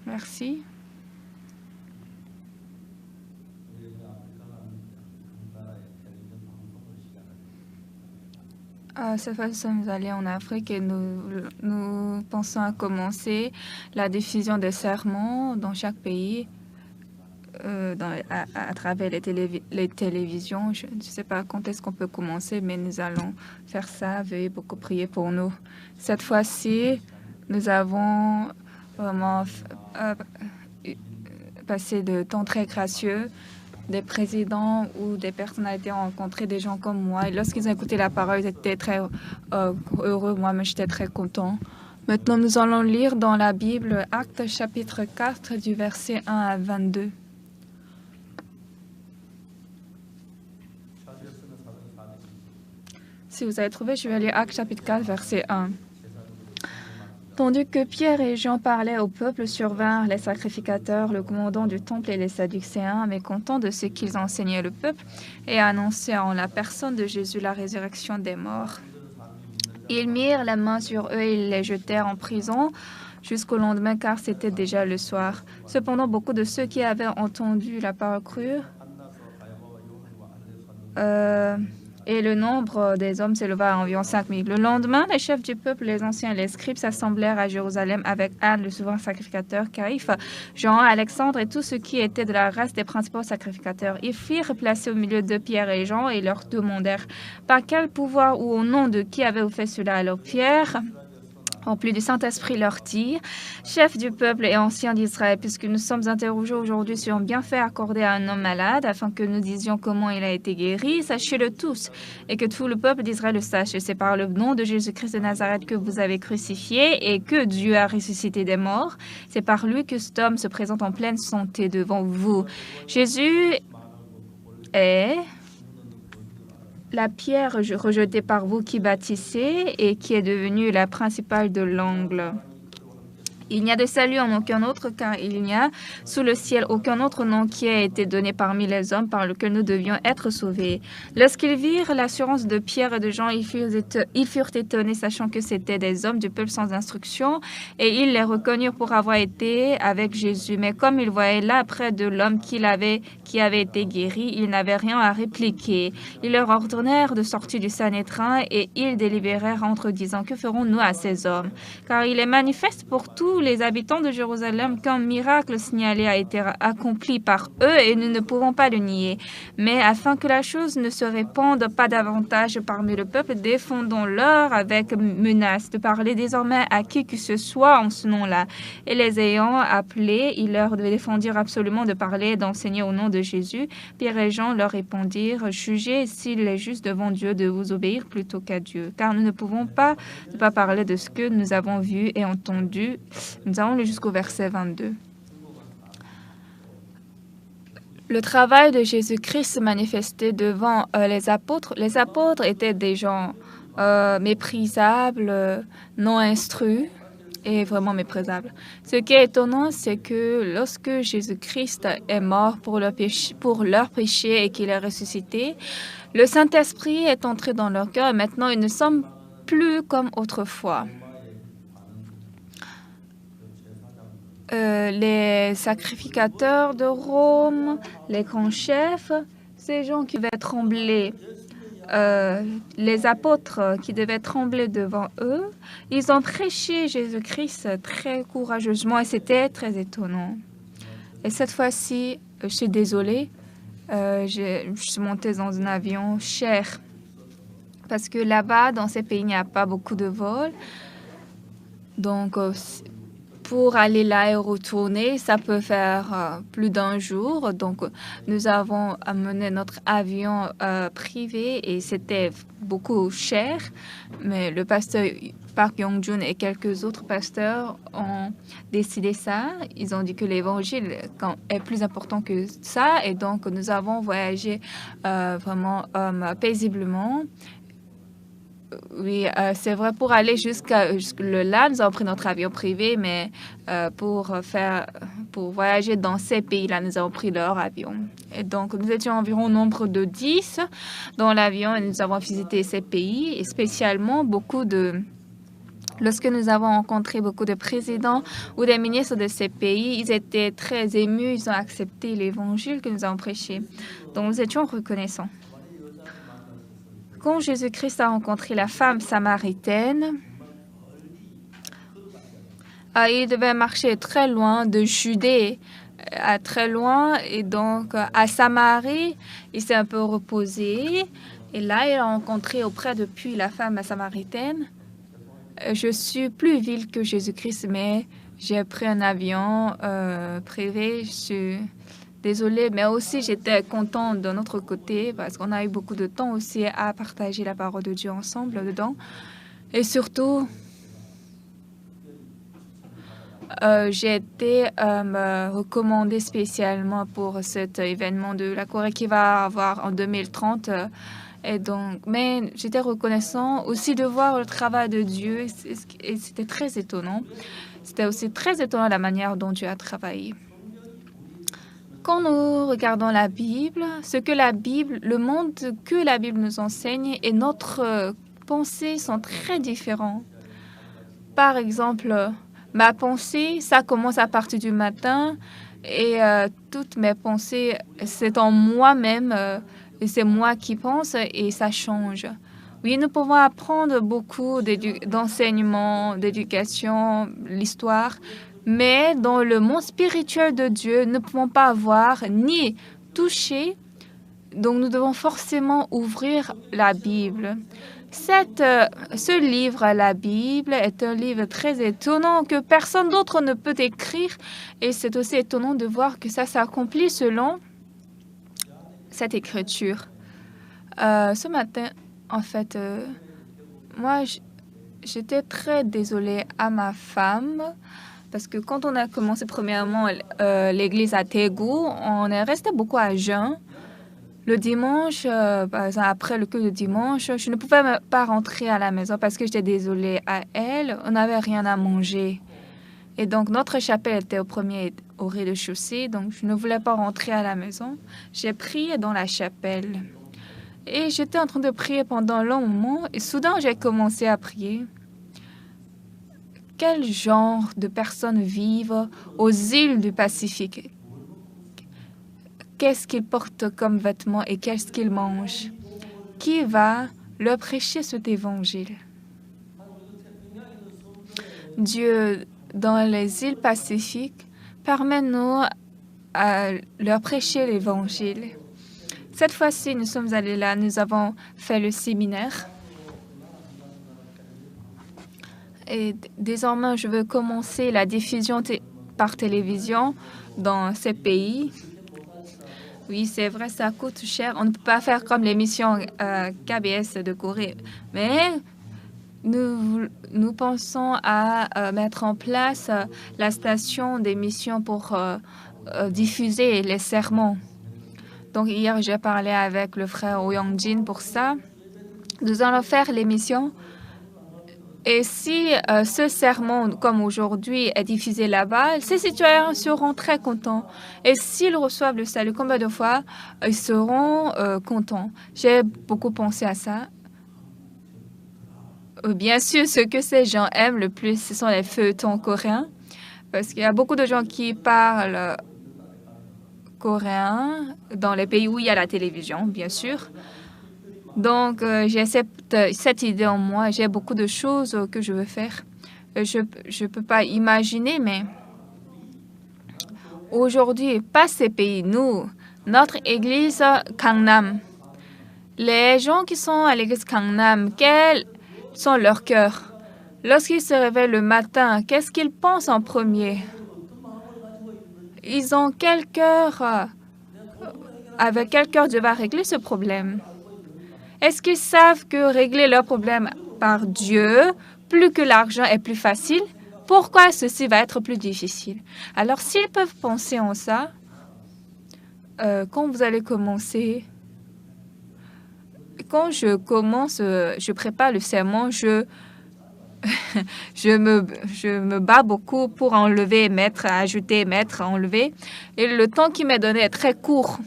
Merci. Cette fois, nous sommes allés en Afrique et nous pensons à commencer la diffusion des sermons dans chaque pays à travers les télévisions. Je ne sais pas quand est-ce qu'on peut commencer, mais nous allons faire ça. Veuillez beaucoup prier pour nous. Cette fois-ci, nous avons vraiment passé de temps très gracieux. Des présidents ou des personnalités ont rencontré des gens comme moi. Et lorsqu'ils ont écouté la parole, ils étaient très heureux. Moi-même, j'étais très content. Maintenant, nous allons lire dans la Bible Actes chapitre 4 du verset 1 à 22. Si vous avez trouvé, je vais lire Actes chapitre 4 verset 1. Tandis que Pierre et Jean parlaient au peuple, survinrent les sacrificateurs, le commandant du temple et les Sadducéens, mécontents de ce qu'ils enseignaient le peuple, et annonçaient en la personne de Jésus la résurrection des morts. Ils mirent la main sur eux et les jetèrent en prison jusqu'au lendemain, car c'était déjà le soir. Cependant, beaucoup de ceux qui avaient entendu la parole crurent. Et le nombre des hommes s'éleva à environ 5000. Le lendemain, les chefs du peuple, les anciens et les scribes s'assemblèrent à Jérusalem avec Anne, le souverain sacrificateur, Caïphe, Jean, Alexandre et tous ceux qui étaient de la race des principaux sacrificateurs. Ils firent placer au milieu de Pierre et Jean et leur demandèrent par quel pouvoir ou au nom de qui avez-vous fait cela. Alors Pierre, rempli du Saint-Esprit, leur dit, chef du peuple et ancien d'Israël, puisque nous sommes interrogés aujourd'hui sur un bienfait accordé à un homme malade, afin que nous disions comment il a été guéri, sachez-le tous, et que tout le peuple d'Israël le sache. Et c'est par le nom de Jésus-Christ de Nazareth que vous avez crucifié et que Dieu a ressuscité des morts. C'est par lui que cet homme se présente en pleine santé devant vous. Jésus est la pierre rejetée par vous qui bâtissez et qui est devenue la principale de l'angle. Il n'y a de salut en aucun autre, car il n'y a sous le ciel aucun autre nom qui a été donné parmi les hommes par lequel nous devions être sauvés. Lorsqu'ils virent l'assurance de Pierre et de Jean, ils furent étonnés, sachant que c'étaient des hommes du peuple sans instruction, et ils les reconnurent pour avoir été avec Jésus. Mais comme ils voyaient là près de l'homme qui avait été guéri, ils n'avaient rien à répliquer. Ils leur ordonnèrent de sortir du Sanhédrin, et ils délibérèrent entre eux, disant, que ferons-nous à ces hommes? Car il est manifeste pour tous les habitants de Jérusalem qu'un miracle signalé a été accompli par eux et nous ne pouvons pas le nier. Mais afin que la chose ne se répande pas davantage parmi le peuple, défendons-leur avec menace de parler désormais à qui que ce soit en ce nom-là. Et les ayant appelés, ils leur défendirent absolument de parler et d'enseigner au nom de Jésus. Pierre et Jean leur répondirent, jugez s'il est juste devant Dieu de vous obéir plutôt qu'à Dieu, car nous ne pouvons pas ne pas parler de ce que nous avons vu et entendu. Nous allons aller jusqu'au verset 22. Le travail de Jésus-Christ se manifestait devant les apôtres. Les apôtres étaient des gens méprisables, non instruits et vraiment méprisables. Ce qui est étonnant, c'est que lorsque Jésus-Christ est mort pour leur péché et qu'il est ressuscité, le Saint-Esprit est entré dans leur cœur et maintenant ils ne sont plus comme autrefois. Les sacrificateurs de Rome, les grands chefs, ces gens qui devaient trembler, les apôtres qui devaient trembler devant eux, ils ont prêché Jésus-Christ très courageusement et c'était très étonnant. Et cette fois-ci, je suis désolée, je suis montée dans un avion cher parce que là-bas, dans ces pays, il n'y a pas beaucoup de vols. Donc, pour aller là et retourner, ça peut faire plus d'un jour. Donc, nous avons amené notre avion privé et c'était beaucoup cher. Mais le pasteur Park Yong-jun et quelques autres pasteurs ont décidé ça. Ils ont dit que l'évangile est plus important que ça. Et donc, nous avons voyagé vraiment paisiblement. Oui, c'est vrai, pour aller jusque là, nous avons pris notre avion privé, mais pour voyager dans ces pays-là, nous avons pris leur avion. Et donc, nous étions environ au nombre de 10 dans l'avion et nous avons visité ces pays, et spécialement beaucoup de Lorsque nous avons rencontré beaucoup de présidents ou des ministres de ces pays, ils étaient très émus, ils ont accepté l'évangile que nous avons prêché. Donc nous étions reconnaissants. Quand Jésus-Christ a rencontré la femme samaritaine, il devait marcher très loin de Judée, à très loin, et donc à Samarie, il s'est un peu reposé. Et là, il a rencontré auprès de puis la femme samaritaine. Je suis plus ville que Jésus-Christ, mais j'ai pris un avion privé. Je suis désolée, mais aussi j'étais contente de notre côté parce qu'on a eu beaucoup de temps aussi à partager la parole de Dieu ensemble dedans. Et surtout, j'ai été recommandée spécialement pour cet événement de la Corée qui va avoir en 2030. Et donc, mais j'étais reconnaissant aussi de voir le travail de Dieu et c'était très étonnant. C'était aussi très étonnant la manière dont Dieu a travaillé. Quand nous regardons la Bible, le monde que la Bible nous enseigne et notre pensée sont très différents. Par exemple, ma pensée, ça commence à partir du matin et toutes mes pensées, c'est en moi-même. Et c'est moi qui pense et ça change. Oui, nous pouvons apprendre beaucoup d'enseignements, d'éducation, l'histoire, mais dans le monde spirituel de Dieu, nous ne pouvons pas voir ni toucher. Donc, nous devons forcément ouvrir la Bible. Ce livre, la Bible, est un livre très étonnant que personne d'autre ne peut écrire. Et c'est aussi étonnant de voir que ça s'accomplit selon cette écriture. Ce matin, en fait, moi, j'étais très désolée à ma femme parce que quand on a commencé premièrement l'église à Taegu, on est resté beaucoup à jeun. Le dimanche, par exemple, après le culte de dimanche, je ne pouvais pas rentrer à la maison parce que j'étais désolée à elle. On n'avait rien à manger. Et donc, notre chapelle était au rez-de-chaussée, donc je ne voulais pas rentrer à la maison. J'ai prié dans la chapelle. Et j'étais en train de prier pendant un long moment, et soudain, j'ai commencé à prier. Quel genre de personnes vivent aux îles du Pacifique? Qu'est-ce qu'ils portent comme vêtements et qu'est-ce qu'ils mangent? Qui va leur prêcher cet évangile? Dieu, dans les îles Pacifiques, permet-nous à leur prêcher l'évangile. Cette fois-ci, nous sommes allés là, nous avons fait le séminaire. Et désormais, je veux commencer la diffusion par télévision dans ces pays. Oui, c'est vrai, ça coûte cher. On ne peut pas faire comme l'émission KBS de Corée. Mais nous pensons à mettre en place la station d'émission pour diffuser les sermons. Donc, hier, j'ai parlé avec le frère Oh Young-jin pour ça. Nous allons faire l'émission. Et si ce sermon, comme aujourd'hui, est diffusé là-bas, ces citoyens seront très contents. Et s'ils reçoivent le salut combien de fois, ils seront contents. J'ai beaucoup pensé à ça. Bien sûr, ce que ces gens aiment le plus, ce sont les feuilletons coréens. Parce qu'il y a beaucoup de gens qui parlent coréen dans les pays où il y a la télévision, bien sûr. Donc, j'ai cette idée en moi. J'ai beaucoup de choses que je veux faire. Je ne peux pas imaginer, mais aujourd'hui, pas ces pays, nous, notre église Gangnam. Les gens qui sont à l'église Gangnam, quels sont leurs cœurs? Lorsqu'ils se réveillent le matin, qu'est-ce qu'ils pensent en premier? Ils ont quel cœur? Avec quel cœur Dieu va régler ce problème? Est-ce qu'ils savent que régler leur problème par Dieu, plus que l'argent, est plus facile? Pourquoi ceci va être plus difficile? Alors, s'ils peuvent penser en ça, quand vous allez commencer, quand je prépare le sermon, je me bats beaucoup pour enlever, mettre, ajouter, mettre, enlever. Et le temps qui m'est donné est très court.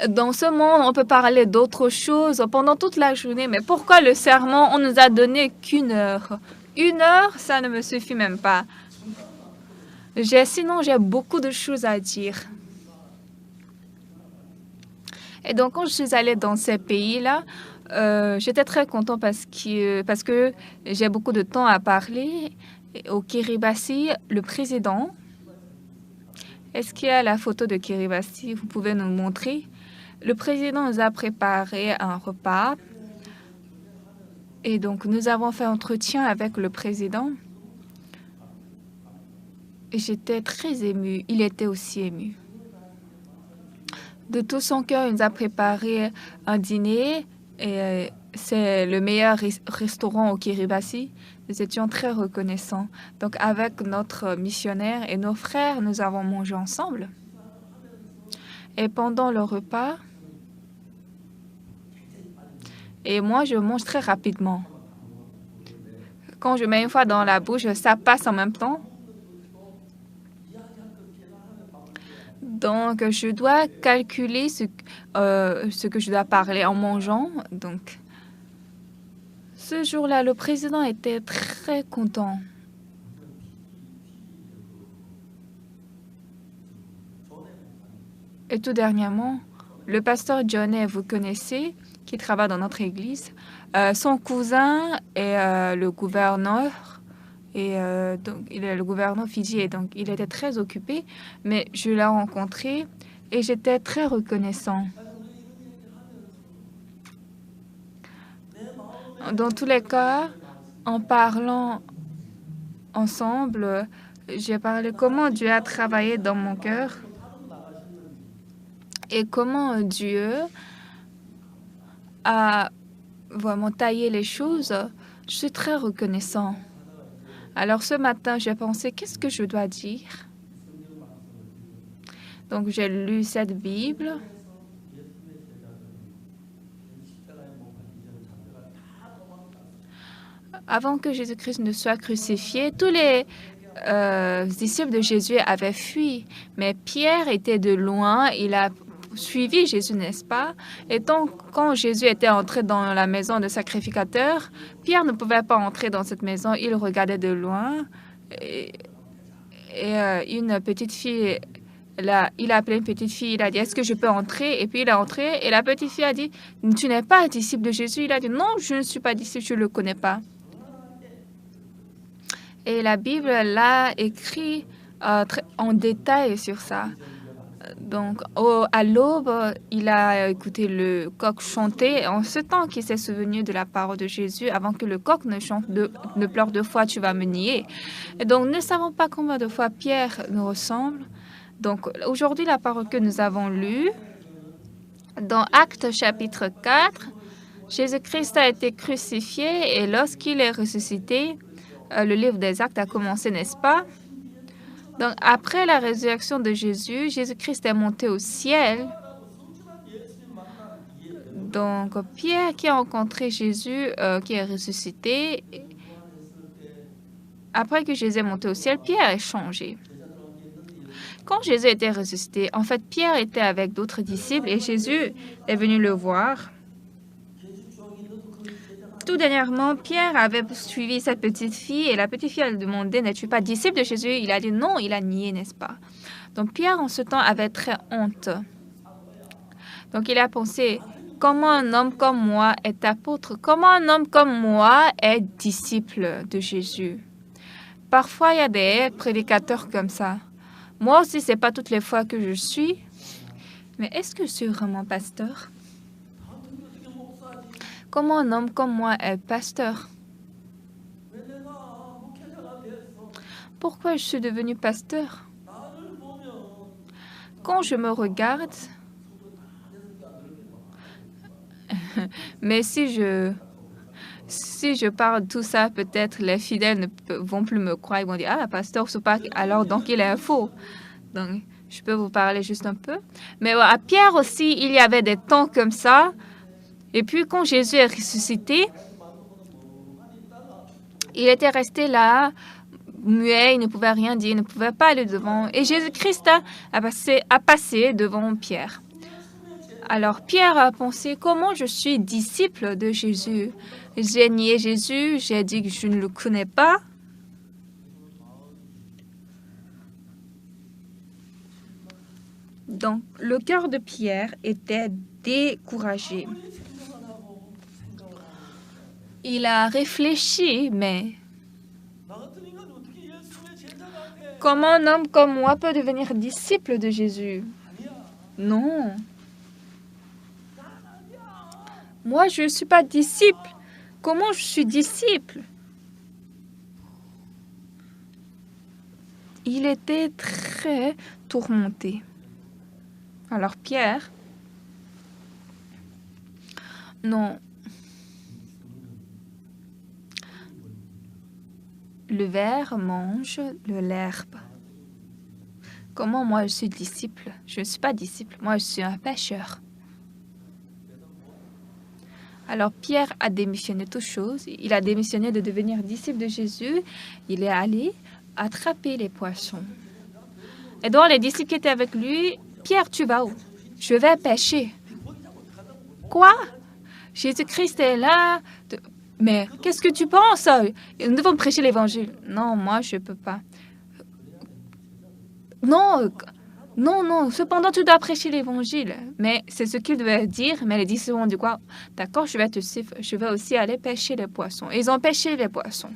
Dans ce monde, on peut parler d'autres choses pendant toute la journée, mais pourquoi le sermon, on nous a donné qu'1 heure? 1 heure, ça ne me suffit même pas. Sinon, j'ai beaucoup de choses à dire. Et donc, quand je suis allée dans ces pays-là, j'étais très contente parce que j'ai beaucoup de temps à parler. Au Kiribati, le président, est-ce qu'il y a la photo de Kiribati? Vous pouvez nous montrer? Le président nous a préparé un repas. Et donc, nous avons fait entretien avec le président. Et j'étais très émue. Il était aussi ému. De tout son cœur, il nous a préparé un dîner. Et c'est le meilleur restaurant au Kiribati. Nous étions très reconnaissants. Donc, avec notre missionnaire et nos frères, nous avons mangé ensemble. Et pendant le repas, et moi, je mange très rapidement. Quand je mets une fois dans la bouche, ça passe en même temps. Donc, je dois calculer ce que je dois parler en mangeant. Donc, ce jour-là, le président était très content. Et tout dernièrement, le pasteur Johnny, vous connaissez, qui travaille dans notre église, son cousin est le gouverneur. Et donc, il est le gouverneur Fidji, et donc il était très occupé, mais je l'ai rencontré et j'étais très reconnaissant. Dans tous les cas, en parlant ensemble, j'ai parlé comment Dieu a travaillé dans mon cœur et comment Dieu a vraiment taillé les choses. Je suis très reconnaissant. Alors ce matin, j'ai pensé, qu'est-ce que je dois dire? Donc j'ai lu cette Bible. Avant que Jésus-Christ ne soit crucifié, tous les disciples de Jésus avaient fui. Mais Pierre était de loin, il a suivi Jésus, n'est-ce pas? Et donc, quand Jésus était entré dans la maison de sacrificateur, Pierre ne pouvait pas entrer dans cette maison, il regardait de loin. Et une petite fille, il a appelé une petite fille, il a dit, est-ce que je peux entrer? Et puis il est entré, et la petite fille a dit, tu n'es pas un disciple de Jésus? Il a dit, non, je ne suis pas disciple, je ne le connais pas. Et la Bible l'a écrit en détail sur ça. Donc, à l'aube, il a écouté le coq chanter. En ce temps qu'il s'est souvenu de la parole de Jésus, avant que le coq ne pleure 2 fois, tu vas me nier. Et donc, nous ne savons pas combien de fois Pierre nous ressemble. Donc, aujourd'hui, la parole que nous avons lue, dans Actes chapitre 4, Jésus-Christ a été crucifié et lorsqu'il est ressuscité, le livre des Actes a commencé, n'est-ce pas? Donc, après la résurrection de Jésus, Jésus-Christ est monté au ciel. Donc, Pierre qui a rencontré Jésus, qui est ressuscité, après que Jésus est monté au ciel, Pierre est changé. Quand Jésus était ressuscité, en fait, Pierre était avec d'autres disciples et Jésus est venu le voir. Tout dernièrement, Pierre avait suivi cette petite fille et la petite fille a demandé, n'es-tu pas disciple de Jésus? Il a dit non, il a nié, n'est-ce pas? Donc Pierre, en ce temps, avait très honte. Donc il a pensé, comment un homme comme moi est apôtre? Comment un homme comme moi est disciple de Jésus? Parfois, il y a des prédicateurs comme ça. Moi aussi, ce n'est pas toutes les fois que je suis. Mais est-ce que je suis vraiment pasteur? Comment un homme comme moi est pasteur? Pourquoi je suis devenu pasteur? Quand je me regarde, mais si je parle de tout ça, peut-être les fidèles ne vont plus me croire. Ils vont dire, ah, pasteur Soupak, alors donc il est faux. Donc, je peux vous parler juste un peu. Mais à Pierre aussi, il y avait des temps comme ça. Et puis, quand Jésus est ressuscité, il était resté là, muet, il ne pouvait rien dire, il ne pouvait pas aller devant. Et Jésus-Christ a passé devant Pierre. Alors Pierre a pensé, comment je suis disciple de Jésus? J'ai nié Jésus, j'ai dit que je ne le connais pas. Donc, le cœur de Pierre était découragé. Il a réfléchi, mais comment un homme comme moi peut devenir disciple de Jésus? Non. Moi, je ne suis pas disciple. Comment je suis disciple? Il était très tourmenté. Alors Pierre, non. Le ver mange de l'herbe. Comment moi je suis disciple? Je ne suis pas disciple, moi je suis un pêcheur. Alors Pierre a démissionné de toutes choses. Il a démissionné de devenir disciple de Jésus. Il est allé attraper les poissons. Et donc les disciples qui étaient avec lui, Pierre, tu vas où? Je vais pêcher. Quoi? Jésus-Christ est là. Mais qu'est-ce que tu penses? Nous devons prêcher l'évangile. Non, moi, je ne peux pas. Non, non. Cependant, tu dois prêcher l'évangile. Mais c'est ce qu'il devait dire. Mais les disciples ont dit quoi? D'accord, je vais te suivre. Je vais aussi aller pêcher les poissons. Ils ont pêché les poissons.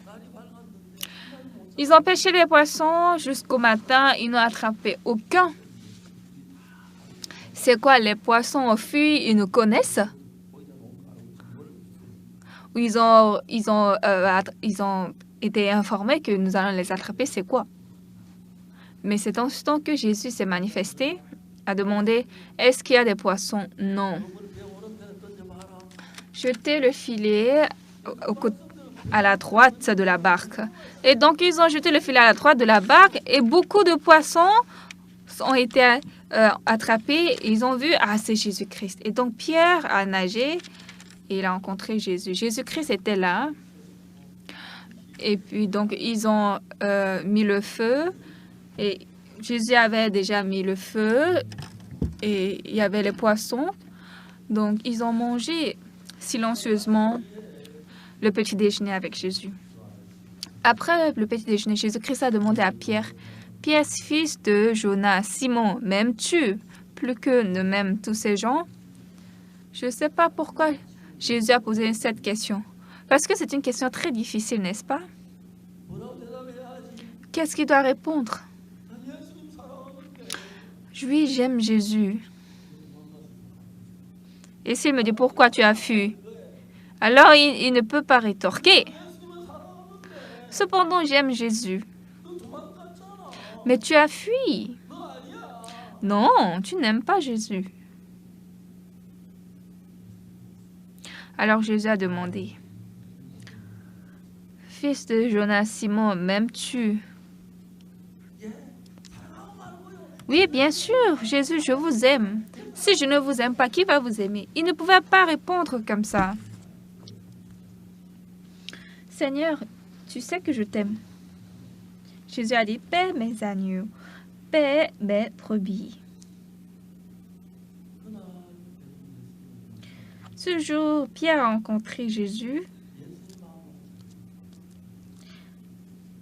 Ils ont pêché les poissons jusqu'au matin. Ils n'ont attrapé aucun. C'est quoi? Les poissons ont fui, ils nous connaissent? Ils ont été informés que nous allons les attraper, c'est quoi? Mais c'est en ce temps que Jésus s'est manifesté, a demandé, est-ce qu'il y a des poissons? Non. Jetez le filet à la droite de la barque. Et donc, ils ont jeté le filet à la droite de la barque et beaucoup de poissons ont été attrapés. Ils ont vu, ah, c'est Jésus-Christ. Et donc, Pierre a nagé et il a rencontré Jésus. Jésus-Christ était là. Et puis, donc, ils ont mis le feu. Et Jésus avait déjà mis le feu. Et il y avait les poissons. Donc, ils ont mangé silencieusement le petit déjeuner avec Jésus. Après le petit déjeuner, Jésus-Christ a demandé à Pierre, « Pierre, fils de Jonas, Simon, m'aimes-tu plus que ne m'aiment tous ces gens? » Je ne sais pas pourquoi Jésus a posé cette question. Parce que c'est une question très difficile, n'est-ce pas? Qu'est-ce qu'il doit répondre? Oui, j'aime Jésus. Et s'il me dit, pourquoi tu as fui? Alors, il ne peut pas rétorquer. Cependant, j'aime Jésus. Mais tu as fui. Non, tu n'aimes pas Jésus. Alors Jésus a demandé, « Fils de Jonas, Simon, m'aimes-tu? » Oui, bien sûr, Jésus, je vous aime. Si je ne vous aime pas, qui va vous aimer? Il ne pouvait pas répondre comme ça. Seigneur, tu sais que je t'aime. Jésus a dit, paie mes agneaux, paie mes brebis. Ce jour, Pierre a rencontré Jésus.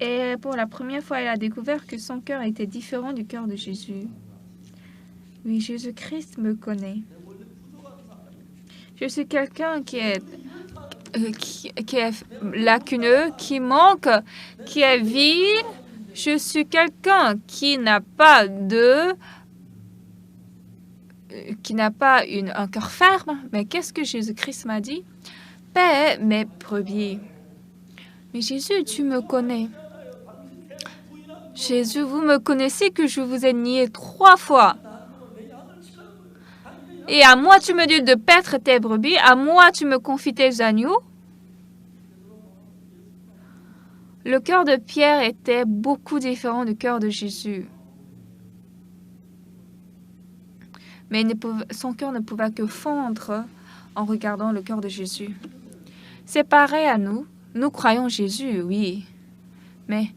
Et pour la première fois, il a découvert que son cœur était différent du cœur de Jésus. Oui, Jésus-Christ me connaît. Je suis quelqu'un qui est lacuneux, qui manque, qui est vide. Je suis quelqu'un qui n'a pas un cœur ferme. Mais qu'est-ce que Jésus-Christ m'a dit? Paie mes brebis. Mais Jésus, tu me connais. Jésus, vous me connaissez que je vous ai nié 3 fois. Et à moi, tu me dis de paître tes brebis. À moi, tu me confies tes agneaux. Le cœur de Pierre était beaucoup différent du cœur de Jésus. Mais son cœur ne pouvait que fondre en regardant le cœur de Jésus. C'est pareil à nous. Nous croyons Jésus, oui. Mais,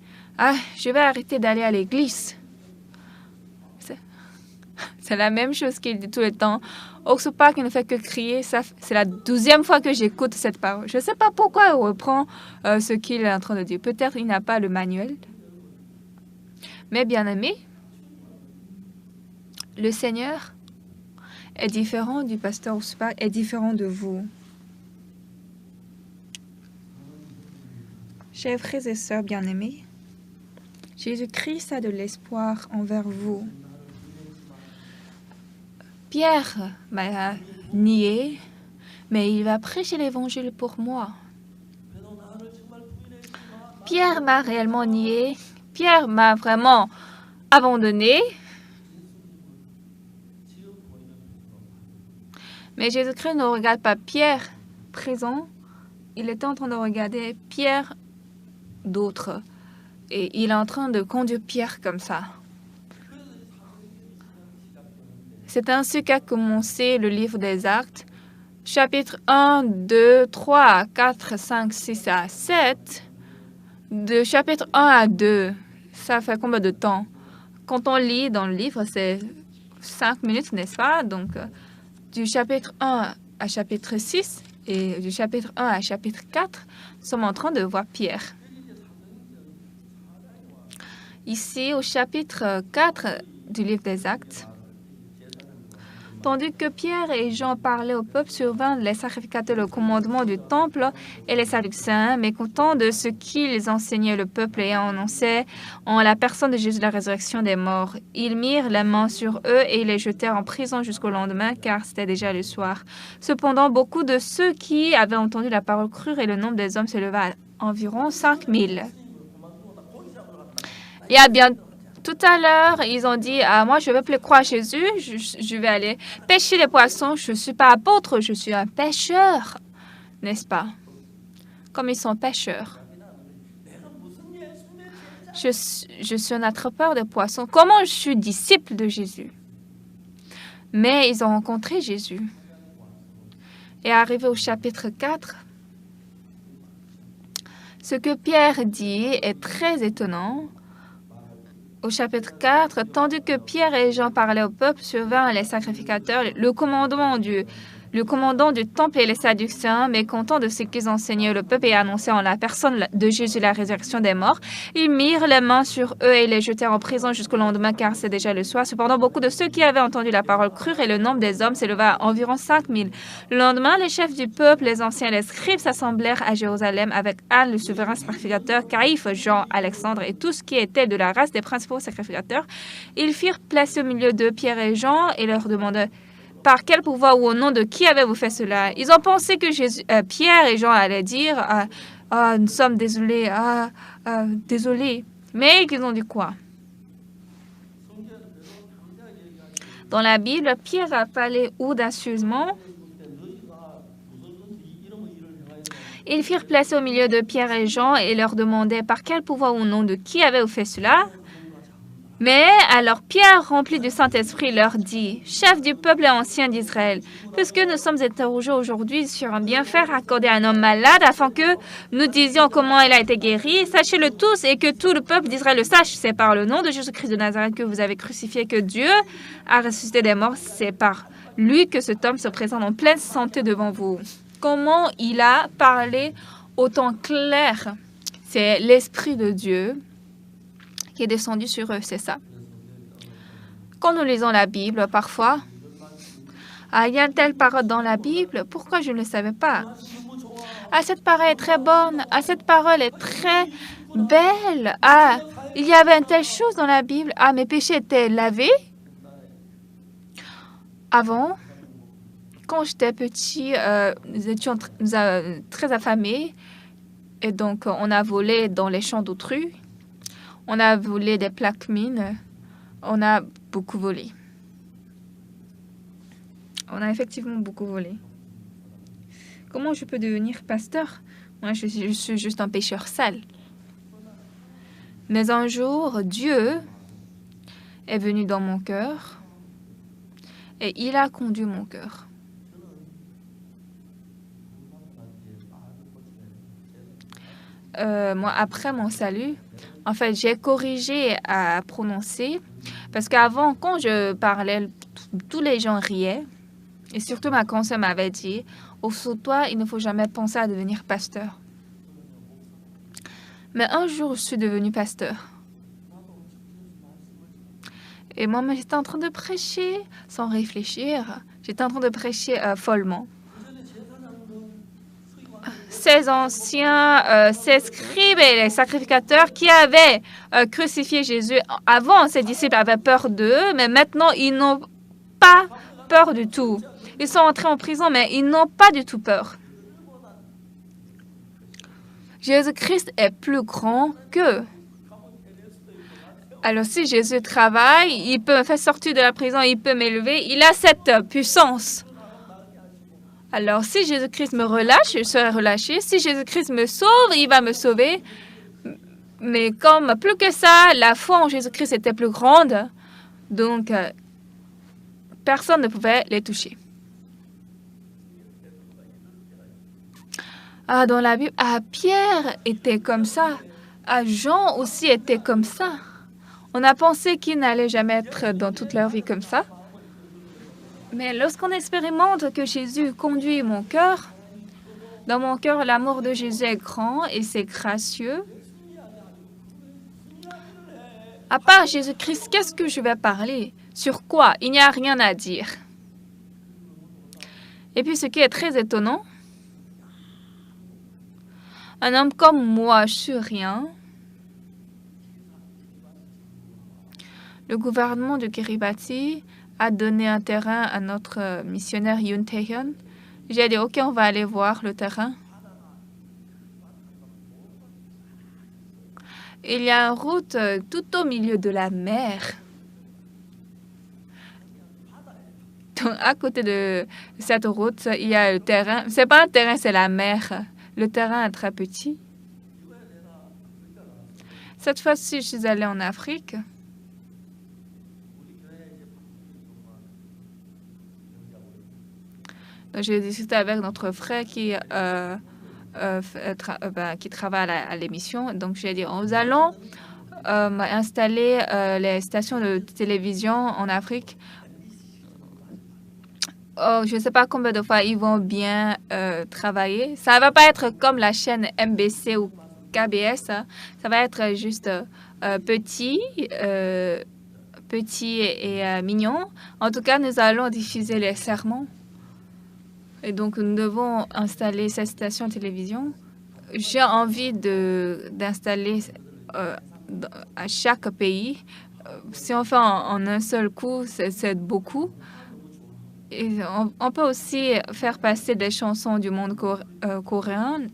je vais arrêter d'aller à l'église. C'est la même chose qu'il dit tout le temps. Oxopark, il ne fait que crier. C'est la 12e fois que j'écoute cette parole. Je ne sais pas pourquoi il reprend ce qu'il est en train de dire. Peut-être il n'a pas le manuel. Mais bien aimé, le Seigneur est différent du pasteur Oxopark, est différent de vous. Chers frères et sœurs bien-aimés, Jésus-Christ a de l'espoir envers vous. Pierre m'a nié, mais il va prêcher l'évangile pour moi. Pierre m'a réellement nié. Pierre m'a vraiment abandonné. Mais Jésus-Christ ne regarde pas Pierre présent. Il est en train de regarder Pierre d'autres. Et il est en train de conduire Pierre comme ça. C'est ainsi qu'a commencé le livre des Actes, chapitre 1, 2, 3, 4, 5, 6 à 7. De chapitre 1 à 2, ça fait combien de temps? Quand on lit dans le livre, c'est 5 minutes, n'est-ce pas? Donc, du chapitre 1 à chapitre 6 et du chapitre 1 à chapitre 4, nous sommes en train de voir Pierre. Ici, au chapitre 4 du livre des Actes, tandis que Pierre et Jean parlaient au peuple, survinrent les sacrificateurs le commandement du temple et les Sadducéens, mécontents de ce qu'ils enseignaient le peuple et annonçaient en la personne de Jésus la résurrection des morts. Ils mirent la main sur eux et les jetèrent en prison jusqu'au lendemain, car c'était déjà le soir. Cependant, beaucoup de ceux qui avaient entendu la parole crurent et le nombre des hommes s'éleva à environ 5000. Il y a bien tout à l'heure, ils ont dit, moi, je ne veux plus croire à Jésus, je vais aller pêcher les poissons. Je ne suis pas apôtre, je suis un pêcheur, n'est-ce pas? Comme ils sont pêcheurs. Je suis un attrapeur de poissons. Comment je suis disciple de Jésus? Mais ils ont rencontré Jésus. Et arrivé au chapitre 4, ce que Pierre dit est très étonnant. Au chapitre 4, tandis que Pierre et Jean parlaient au peuple, survinrent les sacrificateurs, le commandant du temple et les Sadducéens, mécontents de ce qu'ils enseignaient le peuple et annonçaient en la personne de Jésus la résurrection des morts. Ils mirent les mains sur eux et les jetèrent en prison jusqu'au lendemain, car c'est déjà le soir. Cependant, beaucoup de ceux qui avaient entendu la parole crurent et le nombre des hommes s'éleva à environ 5000. Le lendemain, les chefs du peuple, les anciens et les scribes s'assemblèrent à Jérusalem avec Anne, le souverain sacrificateur, Caïphe, Jean, Alexandre et tous qui étaient de la race des principaux sacrificateurs. Ils firent placer au milieu d'eux Pierre et Jean et leur demandèrent: par quel pouvoir ou au nom de qui avez-vous fait cela? Ils ont pensé que Pierre et Jean allaient dire nous sommes désolés, désolés. Mais ils ont dit quoi? Dans la Bible, Pierre a parlé audacieusement. Ils firent placer au milieu de Pierre et Jean et leur demandaient par quel pouvoir ou au nom de qui avez-vous fait cela? Mais alors Pierre, rempli du Saint-Esprit, leur dit: chef du peuple et ancien d'Israël, puisque nous sommes interrogés aujourd'hui sur un bienfait accordé à un homme malade, afin que nous disions comment il a été guéri, sachez-le tous et que tout le peuple d'Israël le sache. C'est par le nom de Jésus-Christ de Nazareth que vous avez crucifié, que Dieu a ressuscité des morts. C'est par lui que cet homme se présente en pleine santé devant vous. Comment il a parlé autant clair? C'est l'Esprit de Dieu qui est descendu sur eux, c'est ça. Quand nous lisons la Bible, parfois, il y a une telle parole dans la Bible, pourquoi je ne le savais pas? Cette parole est très bonne, cette parole est très belle. Il y avait une telle chose dans la Bible. Mes péchés étaient lavés. Avant, quand j'étais petit, nous étions très affamés et donc on a volé dans les champs d'autrui. On a volé des plaques mines. On a beaucoup volé. On a effectivement beaucoup volé. Comment je peux devenir pasteur? Moi, je suis juste un pécheur sale. Mais un jour, Dieu est venu dans mon cœur et il a conduit mon cœur. Moi, après mon salut, en fait, j'ai corrigé à prononcer parce qu'avant, quand je parlais tous les gens riaient. Et surtout, ma conseillère m'avait dit, sur toi, il ne faut jamais penser à devenir pasteur. Mais un jour, je suis devenue pasteur. Et moi, j'étais en train de prêcher sans réfléchir. J'étais en train de prêcher follement. Ces anciens, ces scribes et les sacrificateurs qui avaient crucifié Jésus avant, ses disciples avaient peur d'eux, mais maintenant, ils n'ont pas peur du tout. Ils sont entrés en prison, mais ils n'ont pas du tout peur. Jésus-Christ est plus grand qu'eux. Alors, si Jésus travaille, il peut me faire sortir de la prison, il peut m'élever. Il a cette puissance. Alors, si Jésus-Christ me relâche, je serai relâché. Si Jésus-Christ me sauve, il va me sauver. Mais comme plus que ça, la foi en Jésus-Christ était plus grande, donc personne ne pouvait les toucher. Dans la Bible, Pierre était comme ça. Jean aussi était comme ça. On a pensé qu'ils n'allaient jamais être dans toute leur vie comme ça. Mais lorsqu'on expérimente que Jésus conduit mon cœur, dans mon cœur, l'amour de Jésus est grand et c'est gracieux. À part Jésus-Christ, qu'est-ce que je vais parler? Sur quoi? Il n'y a rien à dire. Et puis, ce qui est très étonnant, un homme comme moi, je suis rien. Le gouvernement de Kiribati a donné un terrain à notre missionnaire Yoon Tae-hyun. J'ai dit, OK, on va aller voir le terrain. Il y a une route tout au milieu de la mer. Donc, à côté de cette route, il y a le terrain. C'est pas un terrain, c'est la mer. Le terrain est très petit. Cette fois-ci, je suis allée en Afrique. J'ai discuté avec notre frère qui travaille à l'émission. Donc, j'ai dit, nous allons installer les stations de télévision en Afrique. Je ne sais pas combien de fois ils vont bien travailler. Ça ne va pas être comme la chaîne MBC ou KBS. Hein. Ça va être juste petit et mignon. En tout cas, nous allons diffuser les sermons. Et donc, nous devons installer cette station de télévision. J'ai envie d'installer à chaque pays. Si on fait en un seul coup, c'est beaucoup. Et on peut aussi faire passer des chansons du monde coréen.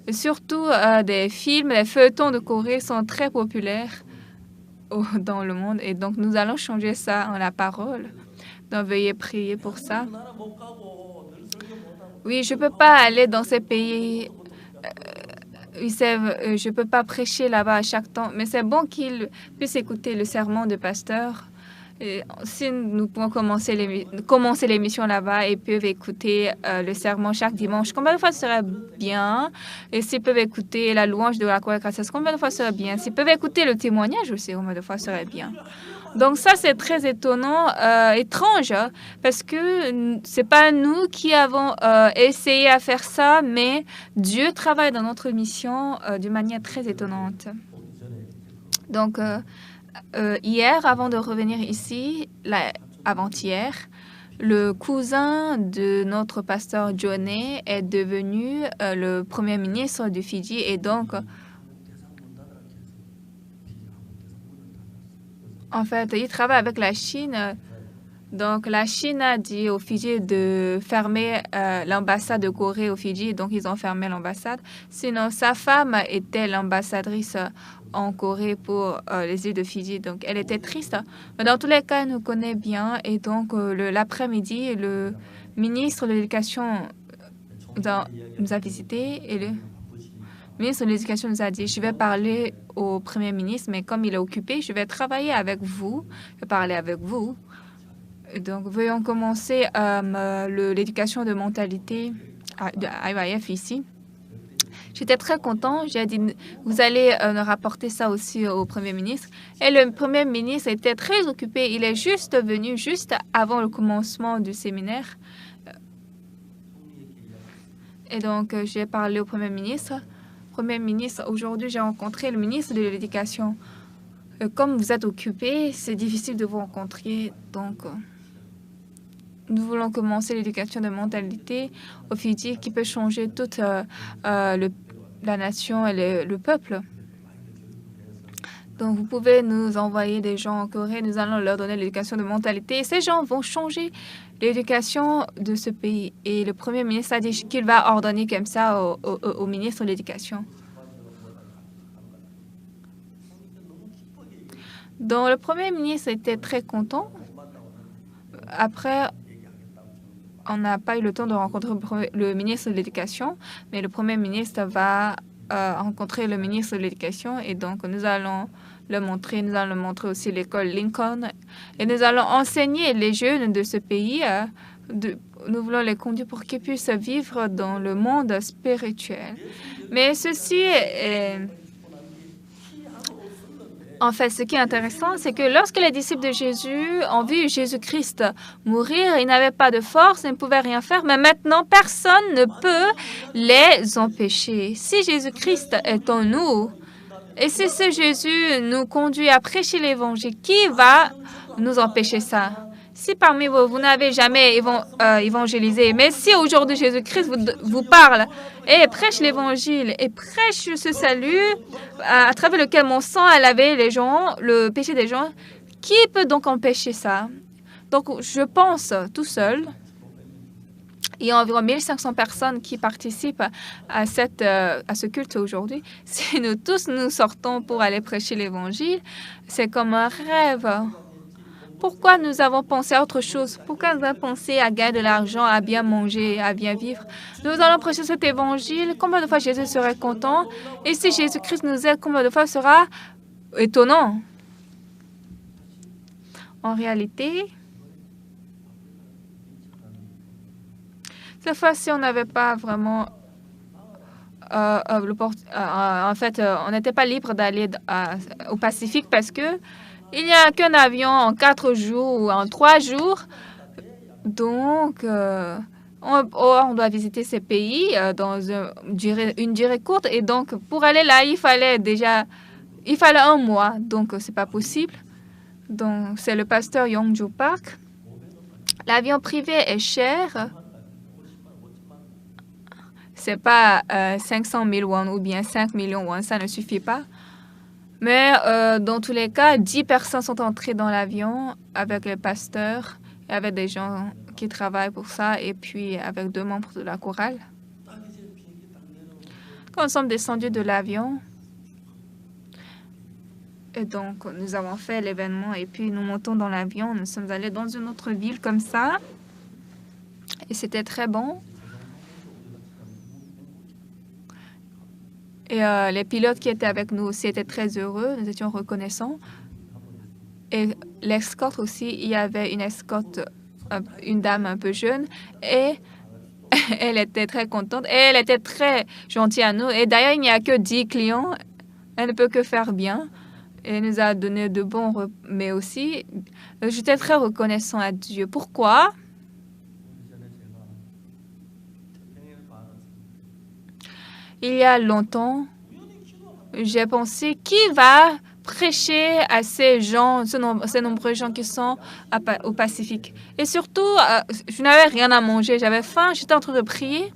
Et surtout, des films, les feuilletons de Corée sont très populaires dans le monde. Et donc, nous allons changer ça en la parole. Donc, veuillez prier pour ça. Oui, je ne peux pas aller dans ces pays. Je ne peux pas prêcher là-bas à chaque temps. Mais c'est bon qu'ils puissent écouter le sermon de pasteur. Et si nous pouvons commencer l'émission là-bas et peuvent écouter le sermon chaque dimanche, combien de fois ce serait bien? Et s'ils peuvent écouter la louange de la Corécrassesse, combien de fois ce serait bien? S'ils peuvent écouter le témoignage aussi, combien de fois ce serait bien? Donc ça, c'est très étonnant, étrange, hein, parce que c'est pas nous qui avons essayé à faire ça, mais Dieu travaille dans notre mission d'une manière très étonnante. Donc, hier, avant de revenir ici, avant-hier, le cousin de notre pasteur Johnny est devenu le premier ministre du Fidji et donc, en fait, il travaille avec la Chine. Donc, la Chine a dit aux Fidji de fermer l'ambassade de Corée au Fidji. Donc, ils ont fermé l'ambassade. Sinon, sa femme était l'ambassadrice en Corée pour les îles de Fidji. Donc, elle était triste. Mais dans tous les cas, elle nous connaît bien. Et donc, l'après-midi, le ministre de l'Éducation nous a visité et le ministre de l'Éducation nous a dit, je vais parler au Premier ministre, mais comme il est occupé, je vais travailler avec vous, je vais parler avec vous. Donc, veuillons commencer l'éducation de mentalité de IYF ici. J'étais très content. J'ai dit, vous allez nous rapporter ça aussi au Premier ministre. Et le Premier ministre était très occupé. Il est juste venu juste avant le commencement du séminaire. Et donc, j'ai parlé au Premier ministre. Premier ministre, aujourd'hui, j'ai rencontré le ministre de l'Éducation. Comme vous êtes occupé, c'est difficile de vous rencontrer. Donc, nous voulons commencer l'éducation de mentalité au Fidji qui peut changer toute la nation et le peuple. Donc, vous pouvez nous envoyer des gens en Corée. Nous allons leur donner l'éducation de mentalité. Et ces gens vont changer l'éducation de ce pays. Et le Premier ministre a dit qu'il va ordonner comme ça au ministre de l'Éducation. Donc, le Premier ministre était très content. Après, on n'a pas eu le temps de rencontrer le ministre de l'Éducation, mais le Premier ministre va rencontrer le ministre de l'Éducation et donc nous allons le montrer. Nous allons montrer aussi l'école Lincoln et nous allons enseigner les jeunes de ce pays. Nous voulons les conduire pour qu'ils puissent vivre dans le monde spirituel. Mais ceci est... En fait, ce qui est intéressant, c'est que lorsque les disciples de Jésus ont vu Jésus-Christ mourir, ils n'avaient pas de force, ils ne pouvaient rien faire, mais maintenant, personne ne peut les empêcher. Si Jésus-Christ est en nous, et si ce Jésus nous conduit à prêcher l'Évangile, qui va nous empêcher ça? Si parmi vous, vous n'avez jamais évangélisé, mais si aujourd'hui Jésus-Christ vous parle et prêche l'Évangile et prêche ce salut à travers lequel mon sang a lavé les gens, le péché des gens, qui peut donc empêcher ça? Donc, je pense tout seul, il y a environ 1500 personnes qui participent à ce culte aujourd'hui. Si nous tous nous sortons pour aller prêcher l'Évangile, c'est comme un rêve. Pourquoi nous avons pensé à autre chose? Pourquoi nous avons pensé à gagner de l'argent, à bien manger, à bien vivre? Nous allons prêcher cet évangile. Combien de fois Jésus serait content? Et si Jésus-Christ nous aide, combien de fois sera étonnant? En réalité, cette fois-ci, on n'avait pas vraiment... en fait, on n'était pas libre d'aller au Pacifique parce que il n'y a qu'un avion en 4 jours ou en 3 jours. Donc, on doit visiter ces pays dans une durée courte. Et donc, pour aller là, il fallait 1 mois. Donc, c'est pas possible. Donc, c'est le pasteur Yongju Park. L'avion privé est cher. C'est pas 500 000 won ou bien 5 millions won. Ça ne suffit pas. Mais dans tous les cas, 10 personnes sont entrées dans l'avion avec le pasteur et avec des gens qui travaillent pour ça et puis avec 2 membres de la chorale. Quand nous sommes descendus de l'avion, et donc nous avons fait l'événement et puis nous montons dans l'avion, nous sommes allés dans une autre ville comme ça et c'était très bon. Et les pilotes qui étaient avec nous aussi étaient très heureux. Nous étions reconnaissants. Et l'escorte aussi, il y avait une escorte, une dame un peu jeune. Et elle était très contente. Et elle était très gentille à nous. Et d'ailleurs, il n'y a que 10 clients. Elle ne peut que faire bien. Et elle nous a donné de bons repas. Mais aussi, j'étais très reconnaissant à Dieu. Pourquoi? Il y a longtemps, j'ai pensé qui va prêcher à ces gens, ces nombreux gens qui sont au Pacifique. Et surtout, je n'avais rien à manger. J'avais faim, j'étais en train de prier.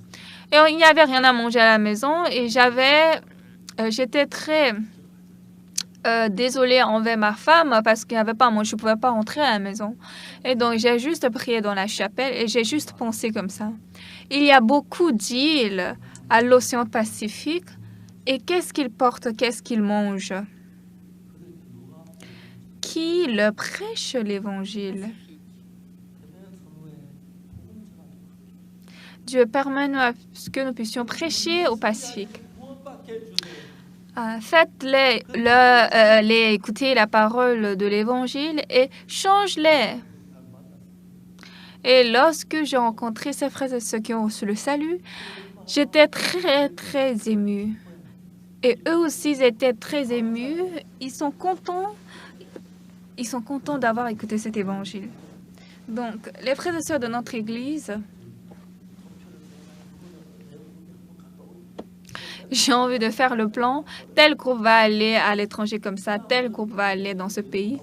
Et il n'y avait rien à manger à la maison. Et j'étais très désolée envers ma femme parce qu'il n'y avait pas à manger. Je ne pouvais pas rentrer à la maison. Et donc, j'ai juste prié dans la chapelle et j'ai juste pensé comme ça. Il y a beaucoup d'îles à l'océan Pacifique. Et qu'est-ce qu'ils portent? Qu'est-ce qu'ils mangent? Qui leur prêche l'Évangile? Dieu permet-nous que nous puissions prêcher au Pacifique. Faites-les écouter la parole de l'Évangile et change-les. Et lorsque j'ai rencontré ces frères et ceux qui ont reçu le salut, J'étais très, très émue. Et eux aussi, ils étaient très émus. Ils sont contents. Ils sont contents d'avoir écouté cet évangile. Donc, les frères et sœurs de notre Église, j'ai envie de faire le plan. Tel groupe va aller à l'étranger comme ça, tel groupe va aller dans ce pays.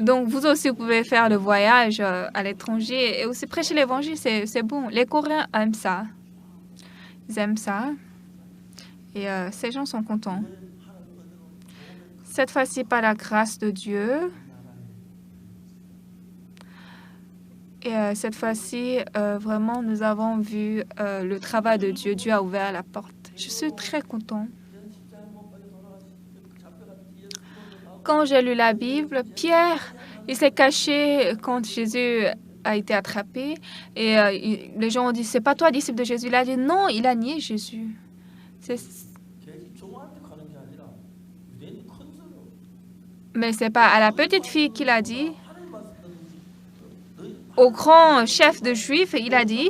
Donc, vous aussi, vous pouvez faire le voyage à l'étranger et aussi prêcher l'évangile, c'est bon. Les Coréens aiment ça. Ils aiment ça. Et ces gens sont contents. Cette fois-ci, par la grâce de Dieu. Et cette fois-ci, vraiment, nous avons vu le travail de Dieu. Dieu a ouvert la porte. Je suis très content. Quand j'ai lu la Bible, Pierre, il s'est caché quand Jésus a été attrapé. Et les gens ont dit, c'est pas toi, disciple de Jésus. Il a dit, non, il a nié Jésus. Mais c'est pas à la petite fille qu'il a dit. Au grand chef de Juifs, il a dit,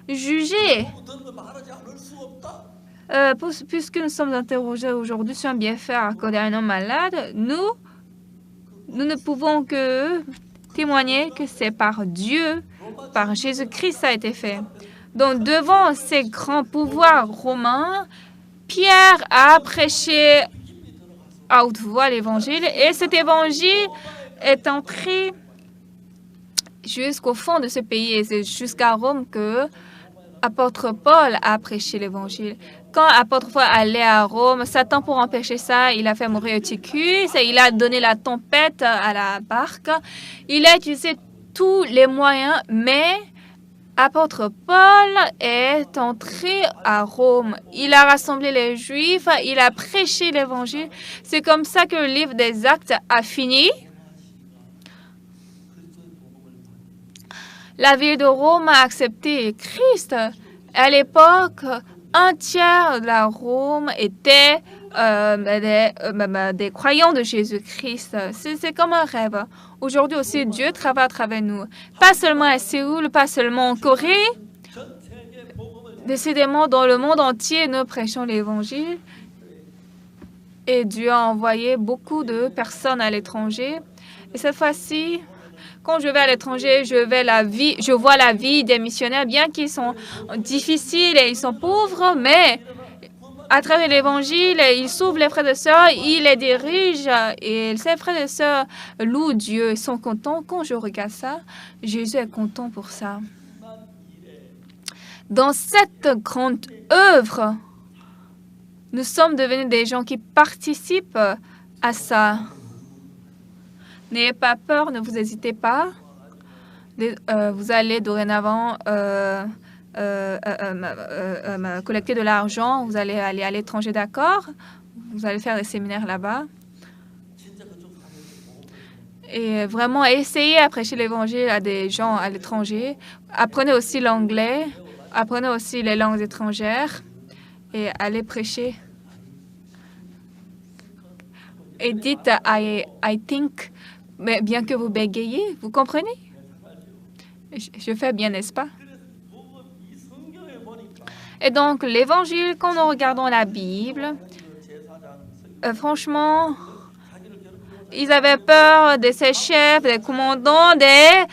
jugez. Puisque nous sommes interrogés aujourd'hui sur un bienfait accordé à un homme malade, nous ne pouvons que témoigner que c'est par Dieu, par Jésus-Christ, ça a été fait. Donc, devant ces grands pouvoirs romains, Pierre a prêché à haute voix l'évangile et cet évangile est entré jusqu'au fond de ce pays et c'est jusqu'à Rome que apôtre Paul a prêché l'évangile. Quand apôtre Paul allait à Rome, Satan, pour empêcher ça, il a fait mourir Eutychus, il a donné la tempête à la barque, il a utilisé tous les moyens, mais apôtre Paul est entré à Rome. Il a rassemblé les Juifs, il a prêché l'évangile. C'est comme ça que le livre des Actes a fini. La ville de Rome a accepté Christ. À l'époque, un tiers de la Rome était des croyants de Jésus-Christ. C'est comme un rêve. Aujourd'hui aussi, Dieu travaille à travers nous. Pas seulement à Séoul, pas seulement en Corée. Décidément, dans le monde entier, nous prêchons l'Évangile. Et Dieu a envoyé beaucoup de personnes à l'étranger. Et cette fois-ci, quand je vais à l'étranger, je vois la vie des missionnaires, bien qu'ils sont difficiles et ils sont pauvres, mais à travers l'Évangile, ils sauvent les frères et sœurs, ils les dirigent et ces frères et sœurs louent Dieu, ils sont contents. Quand je regarde ça, Jésus est content pour ça. Dans cette grande œuvre, nous sommes devenus des gens qui participent à ça. N'ayez pas peur, ne vous hésitez pas. Vous allez dorénavant collecter de l'argent. Vous allez aller à l'étranger, d'accord? Vous allez faire des séminaires là-bas. Et vraiment, essayez à prêcher l'Évangile à des gens à l'étranger. Apprenez aussi l'anglais. Apprenez aussi les langues étrangères. Et allez prêcher. Et dites I think, mais bien que vous bégayez, vous comprenez? Je fais bien, n'est-ce pas? Et donc, l'Évangile, quand nous regardons la Bible, franchement, ils avaient peur de ces chefs, des commandants, des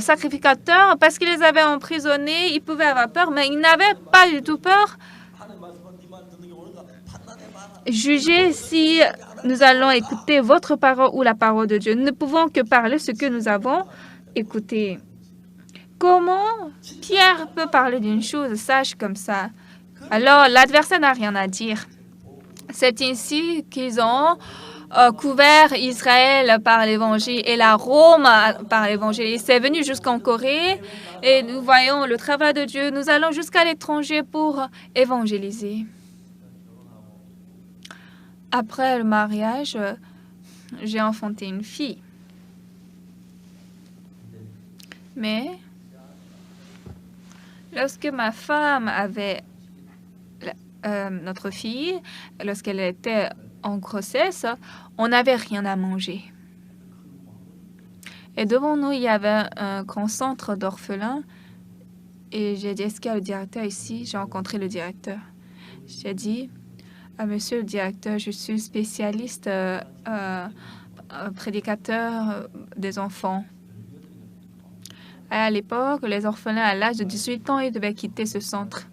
sacrificateurs, parce qu'ils les avaient emprisonnés, ils pouvaient avoir peur, mais ils n'avaient pas du tout peur. Jugez si nous allons écouter votre parole ou la parole de Dieu. Nous ne pouvons que parler ce que nous avons écouté. Comment Pierre peut parler d'une chose sage comme ça? Alors, l'adversaire n'a rien à dire. C'est ainsi qu'ils ont couvert Israël par l'Évangile et la Rome par l'Évangile. Et c'est venu jusqu'en Corée et nous voyons le travail de Dieu. Nous allons jusqu'à l'étranger pour évangéliser. Après le mariage, j'ai enfanté une fille. Mais lorsque ma femme avait notre fille, lorsqu'elle était en grossesse, on n'avait rien à manger. Et devant nous, il y avait un grand centre d'orphelins. Et j'ai dit, est-ce qu'il y a le directeur ici? J'ai rencontré le directeur. J'ai dit, monsieur le directeur, je suis spécialiste prédicateur des enfants. À l'époque, les orphelins à l'âge de 18 ans, ils devaient quitter ce centre.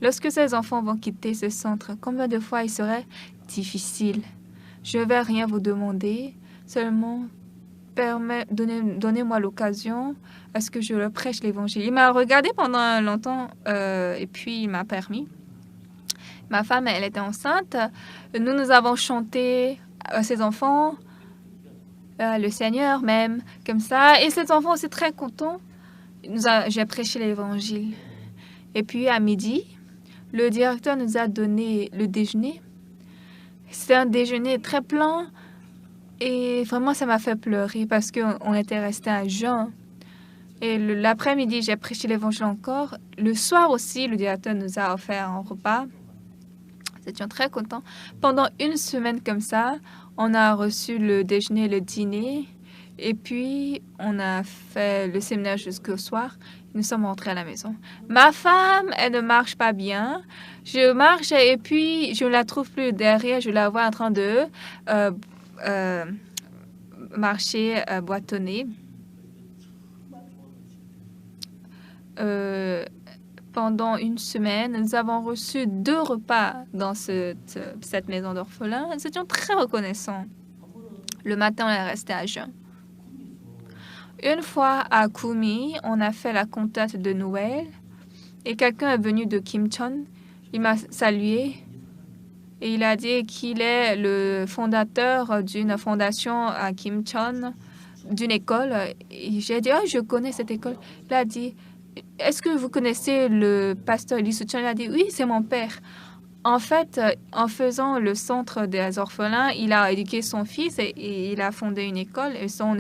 Lorsque ces enfants vont quitter ce centre, combien de fois il serait difficile? Je ne vais rien vous demander, seulement donnez-moi l'occasion à ce que je leur prêche l'évangile. Il m'a regardé pendant longtemps et puis il m'a permis. Ma femme, elle était enceinte. Nous avons chanté à ses enfants, le Seigneur même, comme ça. Et ces enfants aussi très contents. J'ai prêché l'évangile. Et puis à midi, le directeur nous a donné le déjeuner. C'était un déjeuner très plein. Et vraiment, ça m'a fait pleurer parce qu'on était resté à jeun. Et l'après-midi, j'ai prêché l'évangile encore. Le soir aussi, le directeur nous a offert un repas. Nous étions très contents. Pendant une semaine comme ça, on a reçu le déjeuner, le dîner. Et puis, on a fait le séminaire jusqu'au soir. Nous sommes rentrés à la maison. Ma femme, elle ne marche pas bien. Je marche et puis je ne la trouve plus derrière. Je la vois en train de marcher, boitonner. Pendant une semaine, nous avons reçu 2 repas dans cette maison d'orphelins. Nous étions très reconnaissants. Le matin, on est resté à jeun. Une fois à Kumi, on a fait la cantate de Noël et quelqu'un est venu de Kimcheon. Il m'a salué et il a dit qu'il est le fondateur d'une fondation à Kimcheon, d'une école. Et j'ai dit, oh, je connais cette école. Il a dit, est-ce que vous connaissez le pasteur Lee Soo-chan? Il a dit, oui, c'est mon père. En fait, en faisant le centre des orphelins, il a éduqué son fils et il a fondé une école. Et son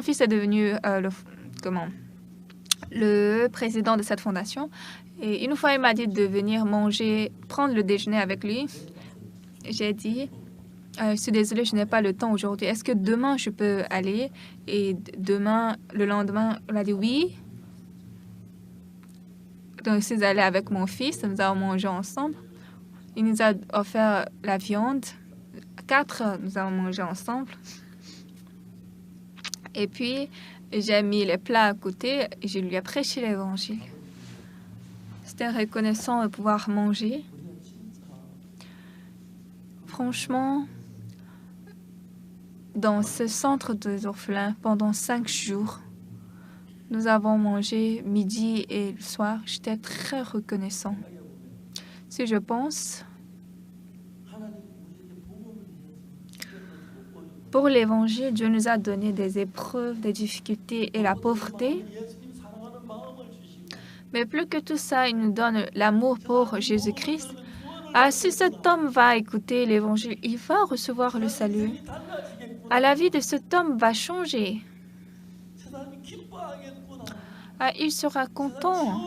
fils est devenu le président de cette fondation. Et une fois, il m'a dit de venir prendre le déjeuner avec lui. J'ai dit, je suis désolée, je n'ai pas le temps aujourd'hui. Est-ce que demain, je peux aller? Et le lendemain, il a dit oui. Donc, je suis allée avec mon fils. Nous avons mangé ensemble. Il nous a offert la viande. 4, nous avons mangé ensemble. Et puis, j'ai mis les plats à côté et je lui ai prêché l'évangile. C'était reconnaissant de pouvoir manger. Franchement, dans ce centre des orphelins, pendant 5 jours, nous avons mangé midi et le soir. J'étais très reconnaissant. Si je pense, pour l'Évangile, Dieu nous a donné des épreuves, des difficultés et la pauvreté. Mais plus que tout ça, il nous donne l'amour pour Jésus-Christ. Ah, si cet homme va écouter l'Évangile, il va recevoir le salut. Ah, la vie de cet homme va changer. Ah, il sera content.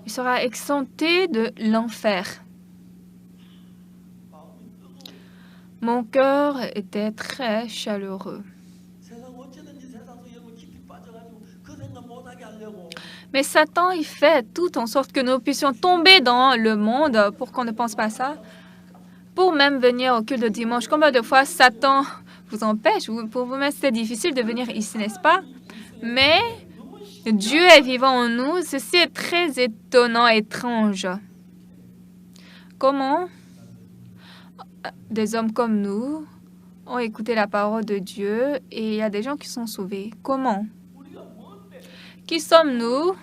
Il sera exempté de l'enfer. Mon cœur était très chaleureux. Mais Satan, il fait tout en sorte que nous puissions tomber dans le monde pour qu'on ne pense pas à ça. Pour même venir au culte de dimanche, combien de fois Satan vous empêche? Pour vous-même, c'est difficile de venir ici, n'est-ce pas? Mais Dieu est vivant en nous. Ceci est très étonnant, étrange. Comment des hommes comme nous ont écouté la parole de Dieu et il y a des gens qui sont sauvés? Comment? Qui sommes-nous?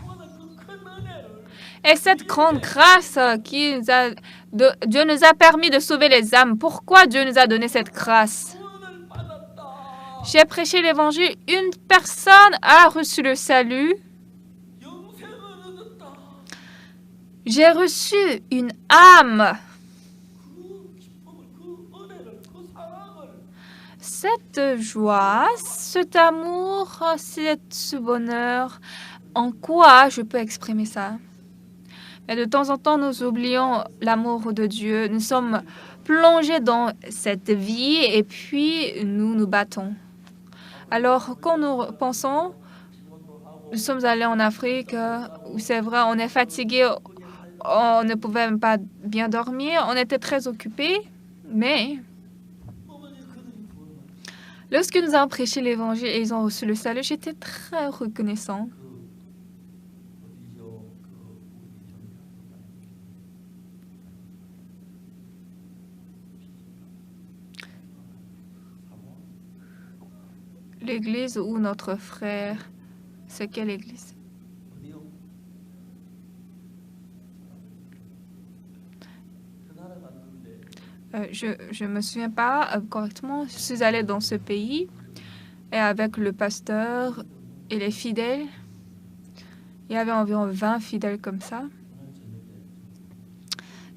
Et cette grande grâce Dieu nous a permis de sauver les âmes. Pourquoi Dieu nous a donné cette grâce? J'ai prêché l'évangile, une personne a reçu le salut. J'ai reçu une âme. Cette joie, cet amour, ce bonheur, en quoi je peux exprimer ça? Mais de temps en temps, nous oublions l'amour de Dieu. Nous sommes plongés dans cette vie et puis nous nous battons. Alors, quand nous pensons, nous sommes allés en Afrique où c'est vrai, on est fatigué, on ne pouvait même pas bien dormir, on était très occupés, mais lorsque nous avons prêché l'Évangile et ils ont reçu le salut, j'étais très reconnaissant. L'église où notre frère, c'est quelle église? Je me souviens pas correctement. Je suis allée dans ce pays et avec le pasteur et les fidèles, il y avait environ 20 fidèles comme ça.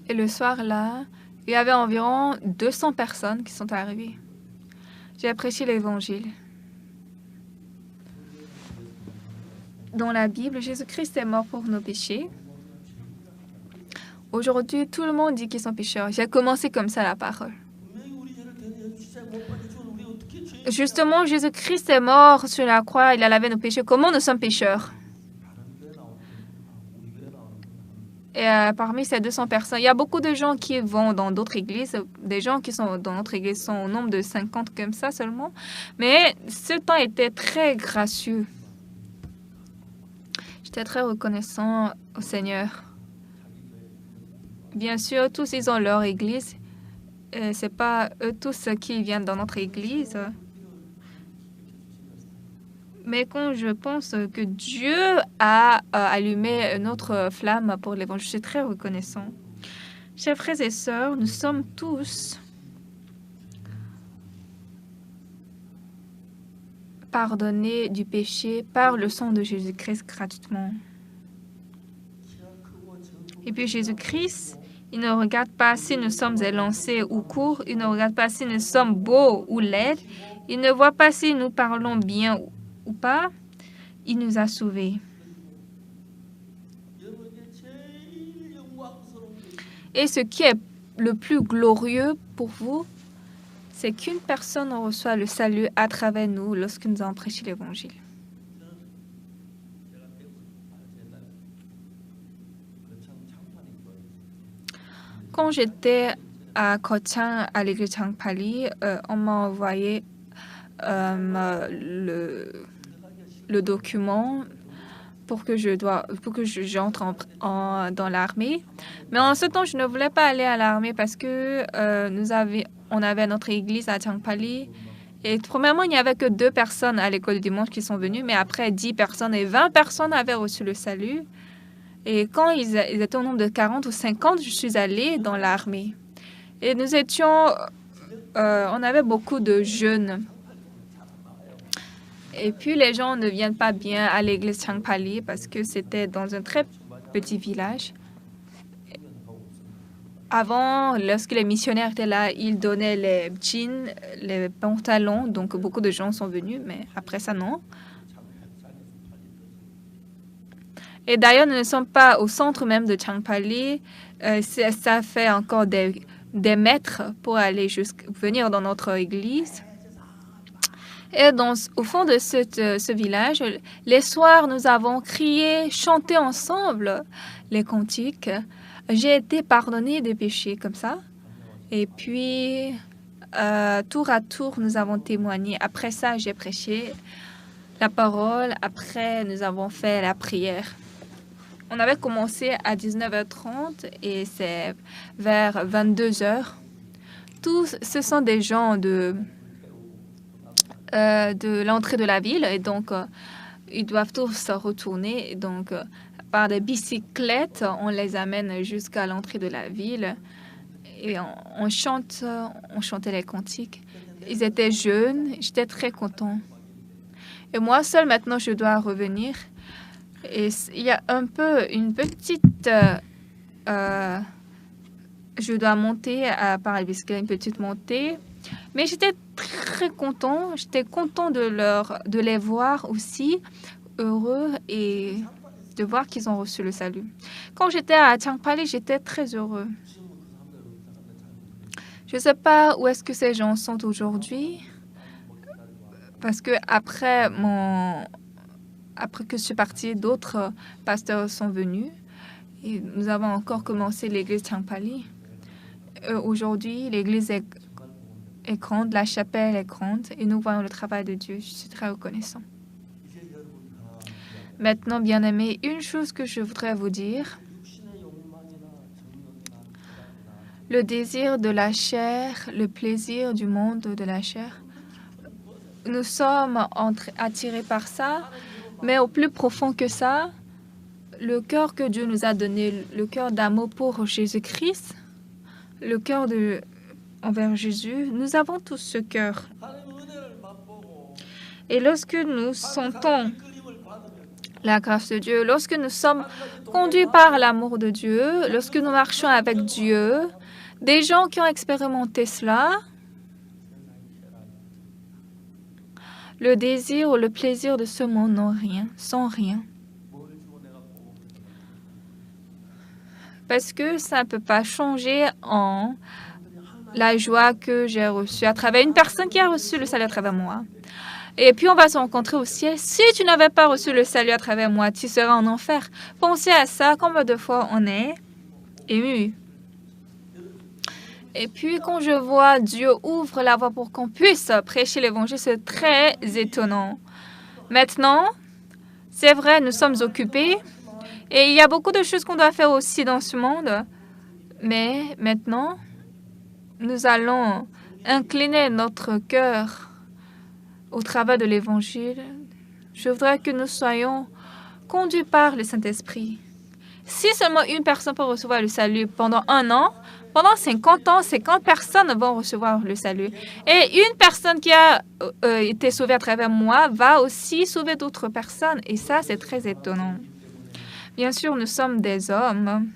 Et le soir là, il y avait environ 200 personnes qui sont arrivées. J'ai prêché l'Évangile. Dans la Bible, Jésus-Christ est mort pour nos péchés. Aujourd'hui, tout le monde dit qu'ils sont pécheurs. J'ai commencé comme ça la parole. Justement, Jésus-Christ est mort sur la croix, il a lavé nos péchés. Comment nous sommes pécheurs? Et parmi ces 200 personnes, il y a beaucoup de gens qui vont dans d'autres églises. Des gens qui sont dans notre église sont au nombre de 50 comme ça seulement. Mais ce temps était très gracieux. J'étais très reconnaissant au Seigneur. Bien sûr, tous ils ont leur église. C'est pas eux tous qui viennent dans notre église. Mais quand je pense que Dieu a allumé notre flamme pour l'Évangile, je suis très reconnaissant. Chers frères et sœurs, nous sommes tous pardonnés du péché par le sang de Jésus-Christ gratuitement. Et puis Jésus-Christ, il ne regarde pas si nous sommes élancés ou courts, il ne regarde pas si nous sommes beaux ou laids, il ne voit pas si nous parlons bien ou pas, il nous a sauvés. Et ce qui est le plus glorieux pour vous, c'est qu'une personne reçoit le salut à travers nous lorsque nous avons prêché l'Évangile. Quand j'étais à Kochang, à l'église Changpali, on m'a envoyé le document pour que j'entre dans l'armée. Mais en ce temps, je ne voulais pas aller à l'armée parce que on avait notre église à Changpali. Et premièrement, il n'y avait que 2 personnes à l'école du dimanche qui sont venues, mais après 10 personnes et 20 personnes avaient reçu le salut. Et quand ils étaient au nombre de 40 ou 50, je suis allée dans l'armée. Et on avait beaucoup de jeunes. Et puis, les gens ne viennent pas bien à l'église Changpali parce que c'était dans un très petit village. Avant, lorsque les missionnaires étaient là, ils donnaient les jeans, les pantalons. Donc, beaucoup de gens sont venus, mais après ça, non. Et d'ailleurs, nous ne sommes pas au centre même de Changpali. Ça fait encore des mètres pour aller venir dans notre église. Et au fond de ce village, les soirs, nous avons crié, chanté ensemble les cantiques. J'ai été pardonnée des péchés comme ça. Et puis, tour à tour, nous avons témoigné. Après ça, j'ai prêché la parole. Après, nous avons fait la prière. On avait commencé à 19h30 et c'est vers 22h. Tous, ce sont des gens de l'entrée de la ville et donc ils doivent tous retourner. Donc, par des bicyclettes, on les amène jusqu'à l'entrée de la ville et on chantait les cantiques. Ils étaient jeunes, j'étais très content. Et moi seule, maintenant, je dois revenir. Et il y a une petite... je dois monter par la bicyclette, une petite montée. Mais j'étais très content. J'étais content de les voir aussi heureux et de voir qu'ils ont reçu le salut. Quand j'étais à Changpali, j'étais très heureux. Je ne sais pas où est-ce que ces gens sont aujourd'hui. Parce que après après que je suis partie, d'autres pasteurs sont venus. Et nous avons encore commencé l'église Changpali. Aujourd'hui, l'église est grande, la chapelle est grande et nous voyons le travail de Dieu. Je suis très reconnaissant. Maintenant, bien-aimés, une chose que je voudrais vous dire. Le désir de la chair, le plaisir du monde de la chair. Nous sommes attirés par ça, mais au plus profond que ça, le cœur que Dieu nous a donné, le cœur d'amour pour Jésus-Christ, le cœur envers Jésus, nous avons tous ce cœur. Et lorsque nous sentons la grâce de Dieu, lorsque nous sommes conduits par l'amour de Dieu, lorsque nous marchons avec Dieu, des gens qui ont expérimenté cela, le désir ou le plaisir de ce monde n'ont rien, sans rien. Parce que ça ne peut pas changer en la joie que j'ai reçue à travers une personne qui a reçu le salut à travers moi. Et puis on va se rencontrer au ciel. Si tu n'avais pas reçu le salut à travers moi, tu seras en enfer. Pensez à ça, combien de fois on est ému. Et puis quand je vois Dieu ouvre la voie pour qu'on puisse prêcher l'évangile, c'est très étonnant. Maintenant, c'est vrai, nous sommes occupés. Et il y a beaucoup de choses qu'on doit faire aussi dans ce monde. Mais maintenant, nous allons incliner notre cœur au travers de l'Évangile. Je voudrais que nous soyons conduits par le Saint-Esprit. Si seulement une personne peut recevoir le salut pendant 1 an, pendant 50 ans, 50 personnes vont recevoir le salut. Et une personne qui a été sauvée à travers moi va aussi sauver d'autres personnes. Et ça, c'est très étonnant. Bien sûr, nous sommes des hommes.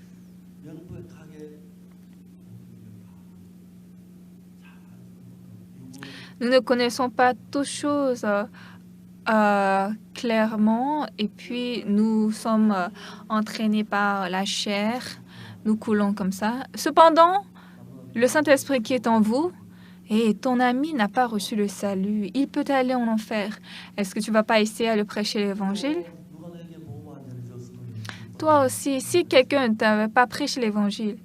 Nous ne connaissons pas toutes choses clairement et puis nous sommes entraînés par la chair. Nous coulons comme ça. Cependant, le Saint-Esprit qui est en vous, et ton ami n'a pas reçu le salut, il peut aller en enfer. Est-ce que tu ne vas pas essayer à le prêcher l'Évangile? Toi aussi, si quelqu'un ne t'avait pas prêché l'Évangile,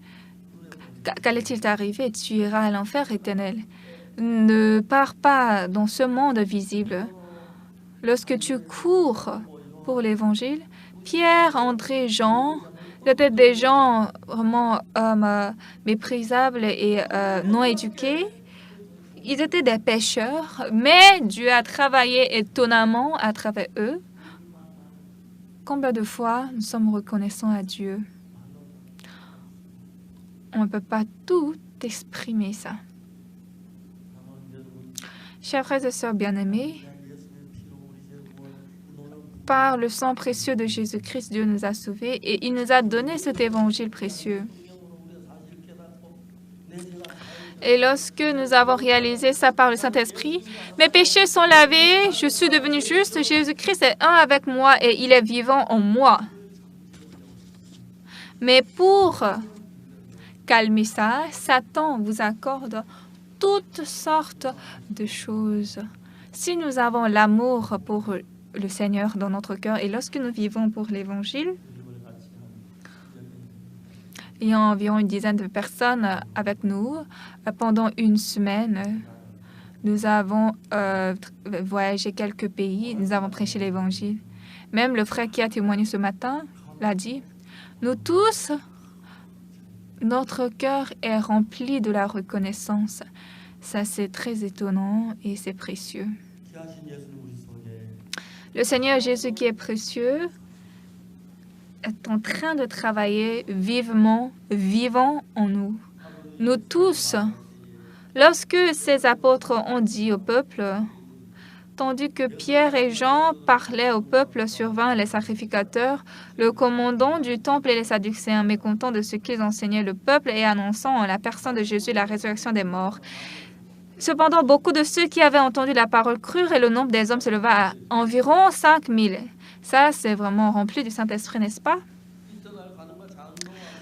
qu'allait-il t'arriver? Tu iras à l'enfer éternel. Ne pars pas dans ce monde visible. Lorsque tu cours pour l'Évangile, Pierre, André, Jean, c'était des gens vraiment méprisables et non éduqués. Ils étaient des pécheurs, mais Dieu a travaillé étonnamment à travers eux. Combien de fois nous sommes reconnaissants à Dieu? On ne peut pas tout exprimer ça. Chers frères et sœurs bien-aimés, par le sang précieux de Jésus-Christ, Dieu nous a sauvés et il nous a donné cet évangile précieux. Et lorsque nous avons réalisé ça par le Saint-Esprit, mes péchés sont lavés, je suis devenu juste, Jésus-Christ est un avec moi et il est vivant en moi. Mais pour calmer ça, Satan vous accorde toutes sortes de choses. Si nous avons l'amour pour le Seigneur dans notre cœur et lorsque nous vivons pour l'Évangile, il y a environ une dizaine de personnes avec nous. Pendant une semaine, nous avons voyagé quelques pays, nous avons prêché l'Évangile. Même le frère qui a témoigné ce matin l'a dit. Nous tous, notre cœur est rempli de la reconnaissance. Ça, c'est très étonnant et c'est précieux. Le Seigneur Jésus qui est précieux est en train de travailler vivant en nous. Nous tous, lorsque ces apôtres ont dit au peuple, tandis que Pierre et Jean parlaient au peuple, survinrent les sacrificateurs, le commandant du temple et les Sadducéens, mécontents de ce qu'ils enseignaient le peuple et annonçant en la personne de Jésus la résurrection des morts. Cependant, beaucoup de ceux qui avaient entendu la parole crurent et le nombre des hommes se leva à environ 5000. Ça, c'est vraiment rempli du Saint-Esprit, n'est-ce pas?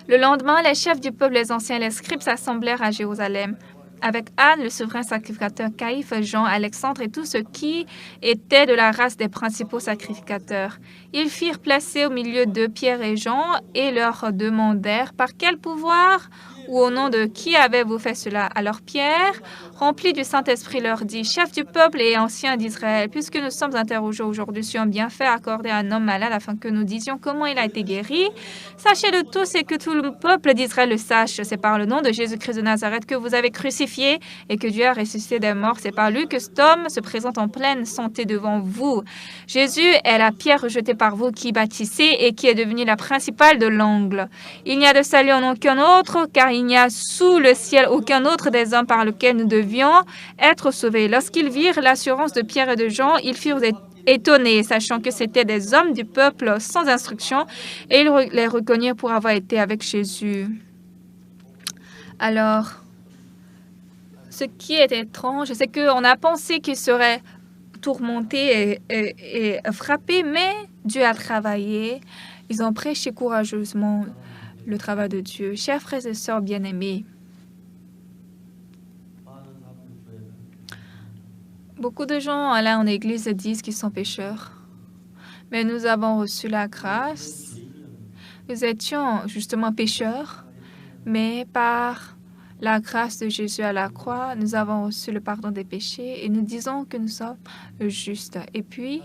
Le lendemain, les chefs du peuple, les anciens et les scribes s'assemblèrent à Jérusalem avec Anne, le souverain sacrificateur, Caïphe, Jean, Alexandre et tous ceux qui étaient de la race des principaux sacrificateurs. Ils firent placer au milieu de Pierre et Jean et leur demandèrent par quel pouvoir ou au nom de qui avez-vous fait cela? Alors Pierre, rempli du Saint-Esprit, leur dit, chef du peuple et ancien d'Israël, puisque nous sommes interrogés aujourd'hui sur un bienfait accordé à un homme malade afin que nous disions comment il a été guéri, sachez-le tous et que tout le peuple d'Israël le sache. C'est par le nom de Jésus-Christ de Nazareth que vous avez crucifié et que Dieu a ressuscité des morts. C'est par lui que cet homme se présente en pleine santé devant vous. Jésus est la pierre rejetée par vous qui bâtissez et qui est devenue la principale de l'angle. Il n'y a de salut en aucun autre, car il n'y a sous le ciel aucun autre des hommes par lequel nous devions être sauvés. Lorsqu'ils virent l'assurance de Pierre et de Jean, ils furent étonnés, sachant que c'étaient des hommes du peuple sans instruction, et ils les reconnurent pour avoir été avec Jésus. Alors, ce qui est étrange, c'est qu'on a pensé qu'ils seraient tourmentés et frappés, mais Dieu a travaillé. Ils ont prêché courageusement le travail de Dieu. Chers frères et sœurs bien-aimés, beaucoup de gens allés en église disent qu'ils sont pécheurs, mais nous avons reçu la grâce. Nous étions justement pécheurs, mais par la grâce de Jésus à la croix, nous avons reçu le pardon des péchés et nous disons que nous sommes justes. Et puis,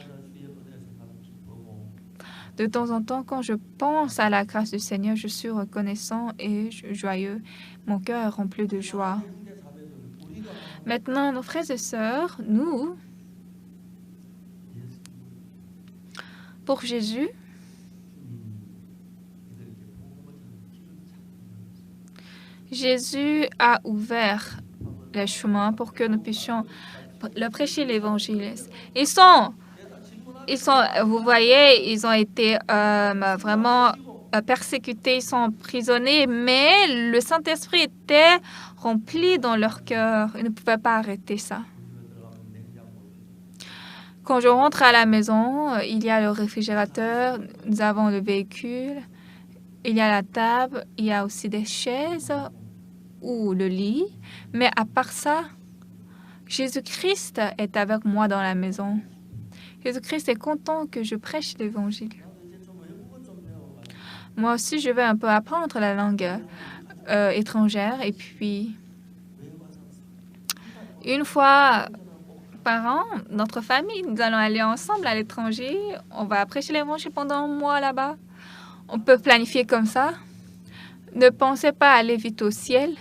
de temps en temps, quand je pense à la grâce du Seigneur, je suis reconnaissant et joyeux. Mon cœur est rempli de joie. Maintenant, nos frères et sœurs, nous, pour Jésus, Jésus a ouvert les chemins pour que nous puissions leur prêcher l'Évangile. Vous voyez, ils ont été vraiment persécutés, ils sont emprisonnés, mais le Saint-Esprit était rempli dans leur cœur. Ils ne pouvaient pas arrêter ça. Quand je rentre à la maison, il y a le réfrigérateur, nous avons le véhicule, il y a la table, il y a aussi des chaises ou le lit. Mais à part ça, Jésus-Christ est avec moi dans la maison. Jésus-Christ est content que je prêche l'Évangile. Moi aussi, je vais un peu apprendre la langue étrangère. Et puis, une fois par an, notre famille, nous allons aller ensemble à l'étranger. On va prêcher l'Évangile pendant un mois là-bas. On peut planifier comme ça. Ne pensez pas aller vite au ciel.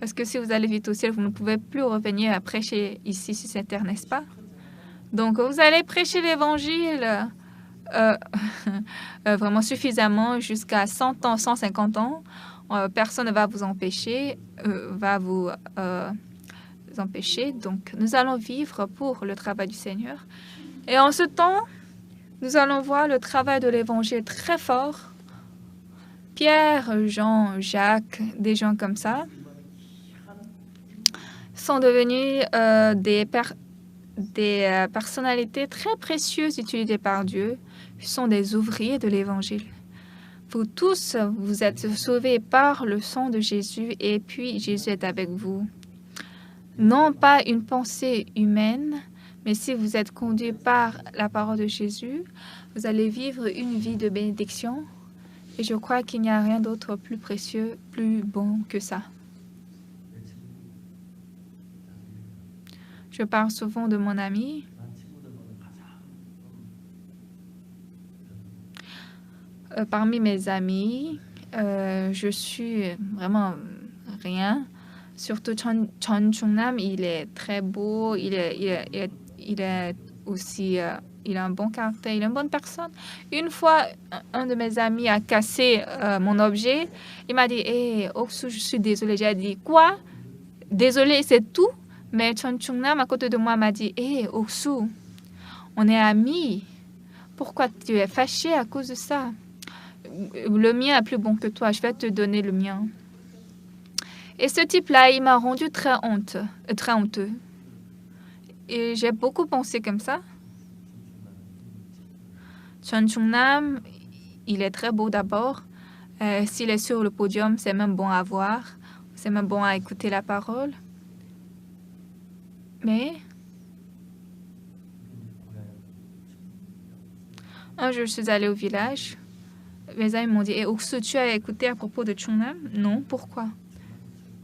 Parce que si vous allez vite au ciel, vous ne pouvez plus revenir à prêcher ici sur cette terre, n'est-ce pas? Donc, vous allez prêcher l'Évangile vraiment suffisamment jusqu'à 100 ans, 150 ans. Personne ne va vous empêcher, empêcher. Donc, nous allons vivre pour le travail du Seigneur. Et en ce temps, nous allons voir le travail de l'Évangile très fort. Pierre, Jean, Jacques, des gens comme ça, sont devenus des personnalités très précieuses utilisées par Dieu. Ils sont des ouvriers de l'Évangile. Vous tous, vous êtes sauvés par le sang de Jésus et puis Jésus est avec vous. Non pas une pensée humaine, mais si vous êtes conduit par la parole de Jésus, vous allez vivre une vie de bénédiction. Et je crois qu'il n'y a rien d'autre plus précieux, plus bon que ça. Je parle souvent de mon ami. Parmi mes amis, je suis vraiment rien. Surtout Chon Chung-nam, il est très beau, il est aussi, il a un bon caractère, il est une bonne personne. Une fois, un de mes amis a cassé mon objet. Il m'a dit, hey, Oksu, je suis désolée. J'ai dit, quoi? Désolée, c'est tout? Mais Chon Chung-nam, à côté de moi, m'a dit, hey, Oksu, on est amis. Pourquoi tu es fâché à cause de ça? Le mien est plus bon que toi, je vais te donner le mien. Et ce type-là, il m'a rendu très honteux. Et j'ai beaucoup pensé comme ça. Chon Chung-nam, il est très beau d'abord. S'il est sur le podium, c'est même bon à voir. C'est même bon à écouter la parole. Mais un jour, je suis allée au village. Mes amis m'ont dit, « Oksu, tu as écouté à propos de Chungnam ?» Non, pourquoi?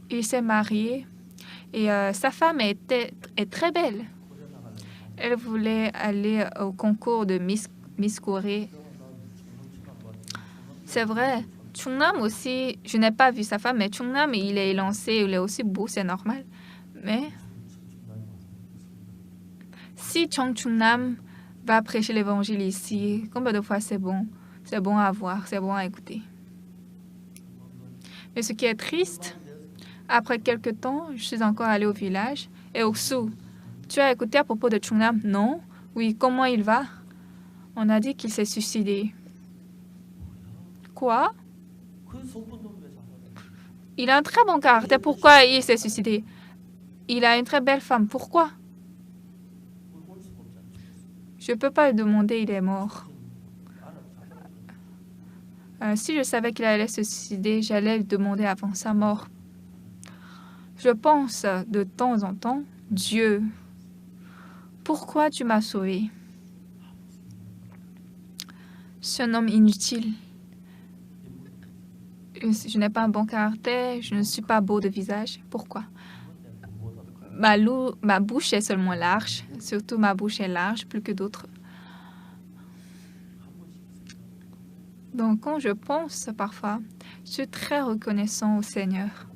Il s'est marié et sa femme est très belle. Elle voulait aller au concours de Miss Corée. C'est vrai. Chungnam aussi, je n'ai pas vu sa femme, mais Chungnam, il est lancé, il est aussi beau, c'est normal. Mais si Chungnam va prêcher l'évangile ici, combien de fois c'est bon? C'est bon à voir, c'est bon à écouter. Mais ce qui est triste, après quelque temps, je suis encore allée au village. Et Oksu, tu as écouté à propos de Chungnam? Non. Oui, comment il va? On a dit qu'il s'est suicidé. Quoi? Il a un très bon caractère. Pourquoi il s'est suicidé? Il a une très belle femme. Pourquoi? Je ne peux pas lui demander, il est mort. Si je savais qu'il allait se suicider, j'allais lui demander avant sa mort. Je pense de temps en temps, Dieu, pourquoi tu m'as sauvé? Je suis un homme inutile. Je n'ai pas un bon caractère, je ne suis pas beau de visage. Pourquoi? Ma bouche est seulement large, surtout ma bouche est large plus que d'autres. Donc quand je pense parfois, je suis très reconnaissant au Seigneur.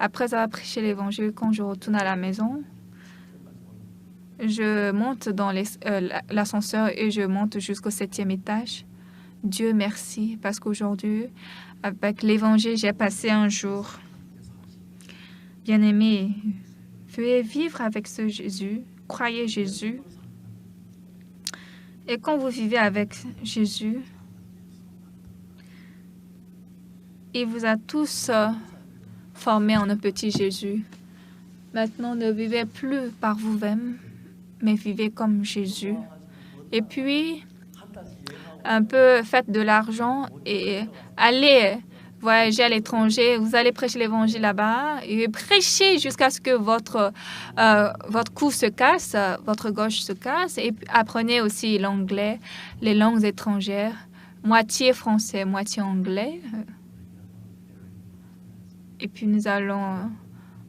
Après avoir prêché l'évangile, quand je retourne à la maison, je monte dans l'ascenseur et je monte jusqu'au 7e étage. Dieu merci, parce qu'aujourd'hui, avec l'évangile, j'ai passé un jour. Bien-aimés, veuillez vivre avec ce Jésus, croyez Jésus. Et quand vous vivez avec Jésus, il vous a tous formés en un petit Jésus. Maintenant, ne vivez plus par vous-même, mais vivez comme Jésus. Et puis, un peu faites de l'argent et allez voyager à l'étranger. Vous allez prêcher l'évangile là-bas et prêchez jusqu'à ce que votre cou se casse, votre gorge se casse. Et apprenez aussi l'anglais, les langues étrangères, moitié français, moitié anglais. Et puis nous allons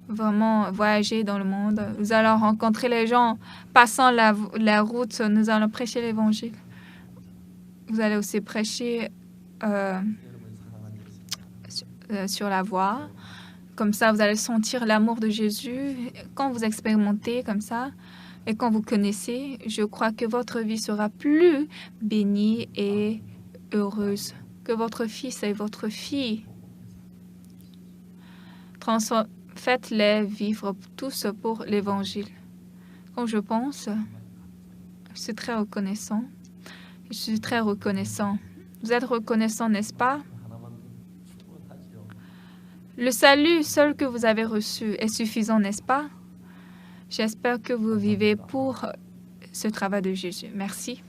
vraiment voyager dans le monde. Nous allons rencontrer les gens passant la route. Nous allons prêcher l'évangile. Vous allez aussi prêcher sur la voie. Comme ça, vous allez sentir l'amour de Jésus. Quand vous expérimentez comme ça et quand vous connaissez, je crois que votre vie sera plus bénie et heureuse. Que votre fils et votre fille faites-les vivre tous pour l'Évangile. Quand je pense, je suis très reconnaissant. Je suis très reconnaissant. Vous êtes reconnaissant, n'est-ce pas? Le salut seul que vous avez reçu est suffisant, n'est-ce pas? J'espère que vous vivez pour ce travail de Jésus. Merci.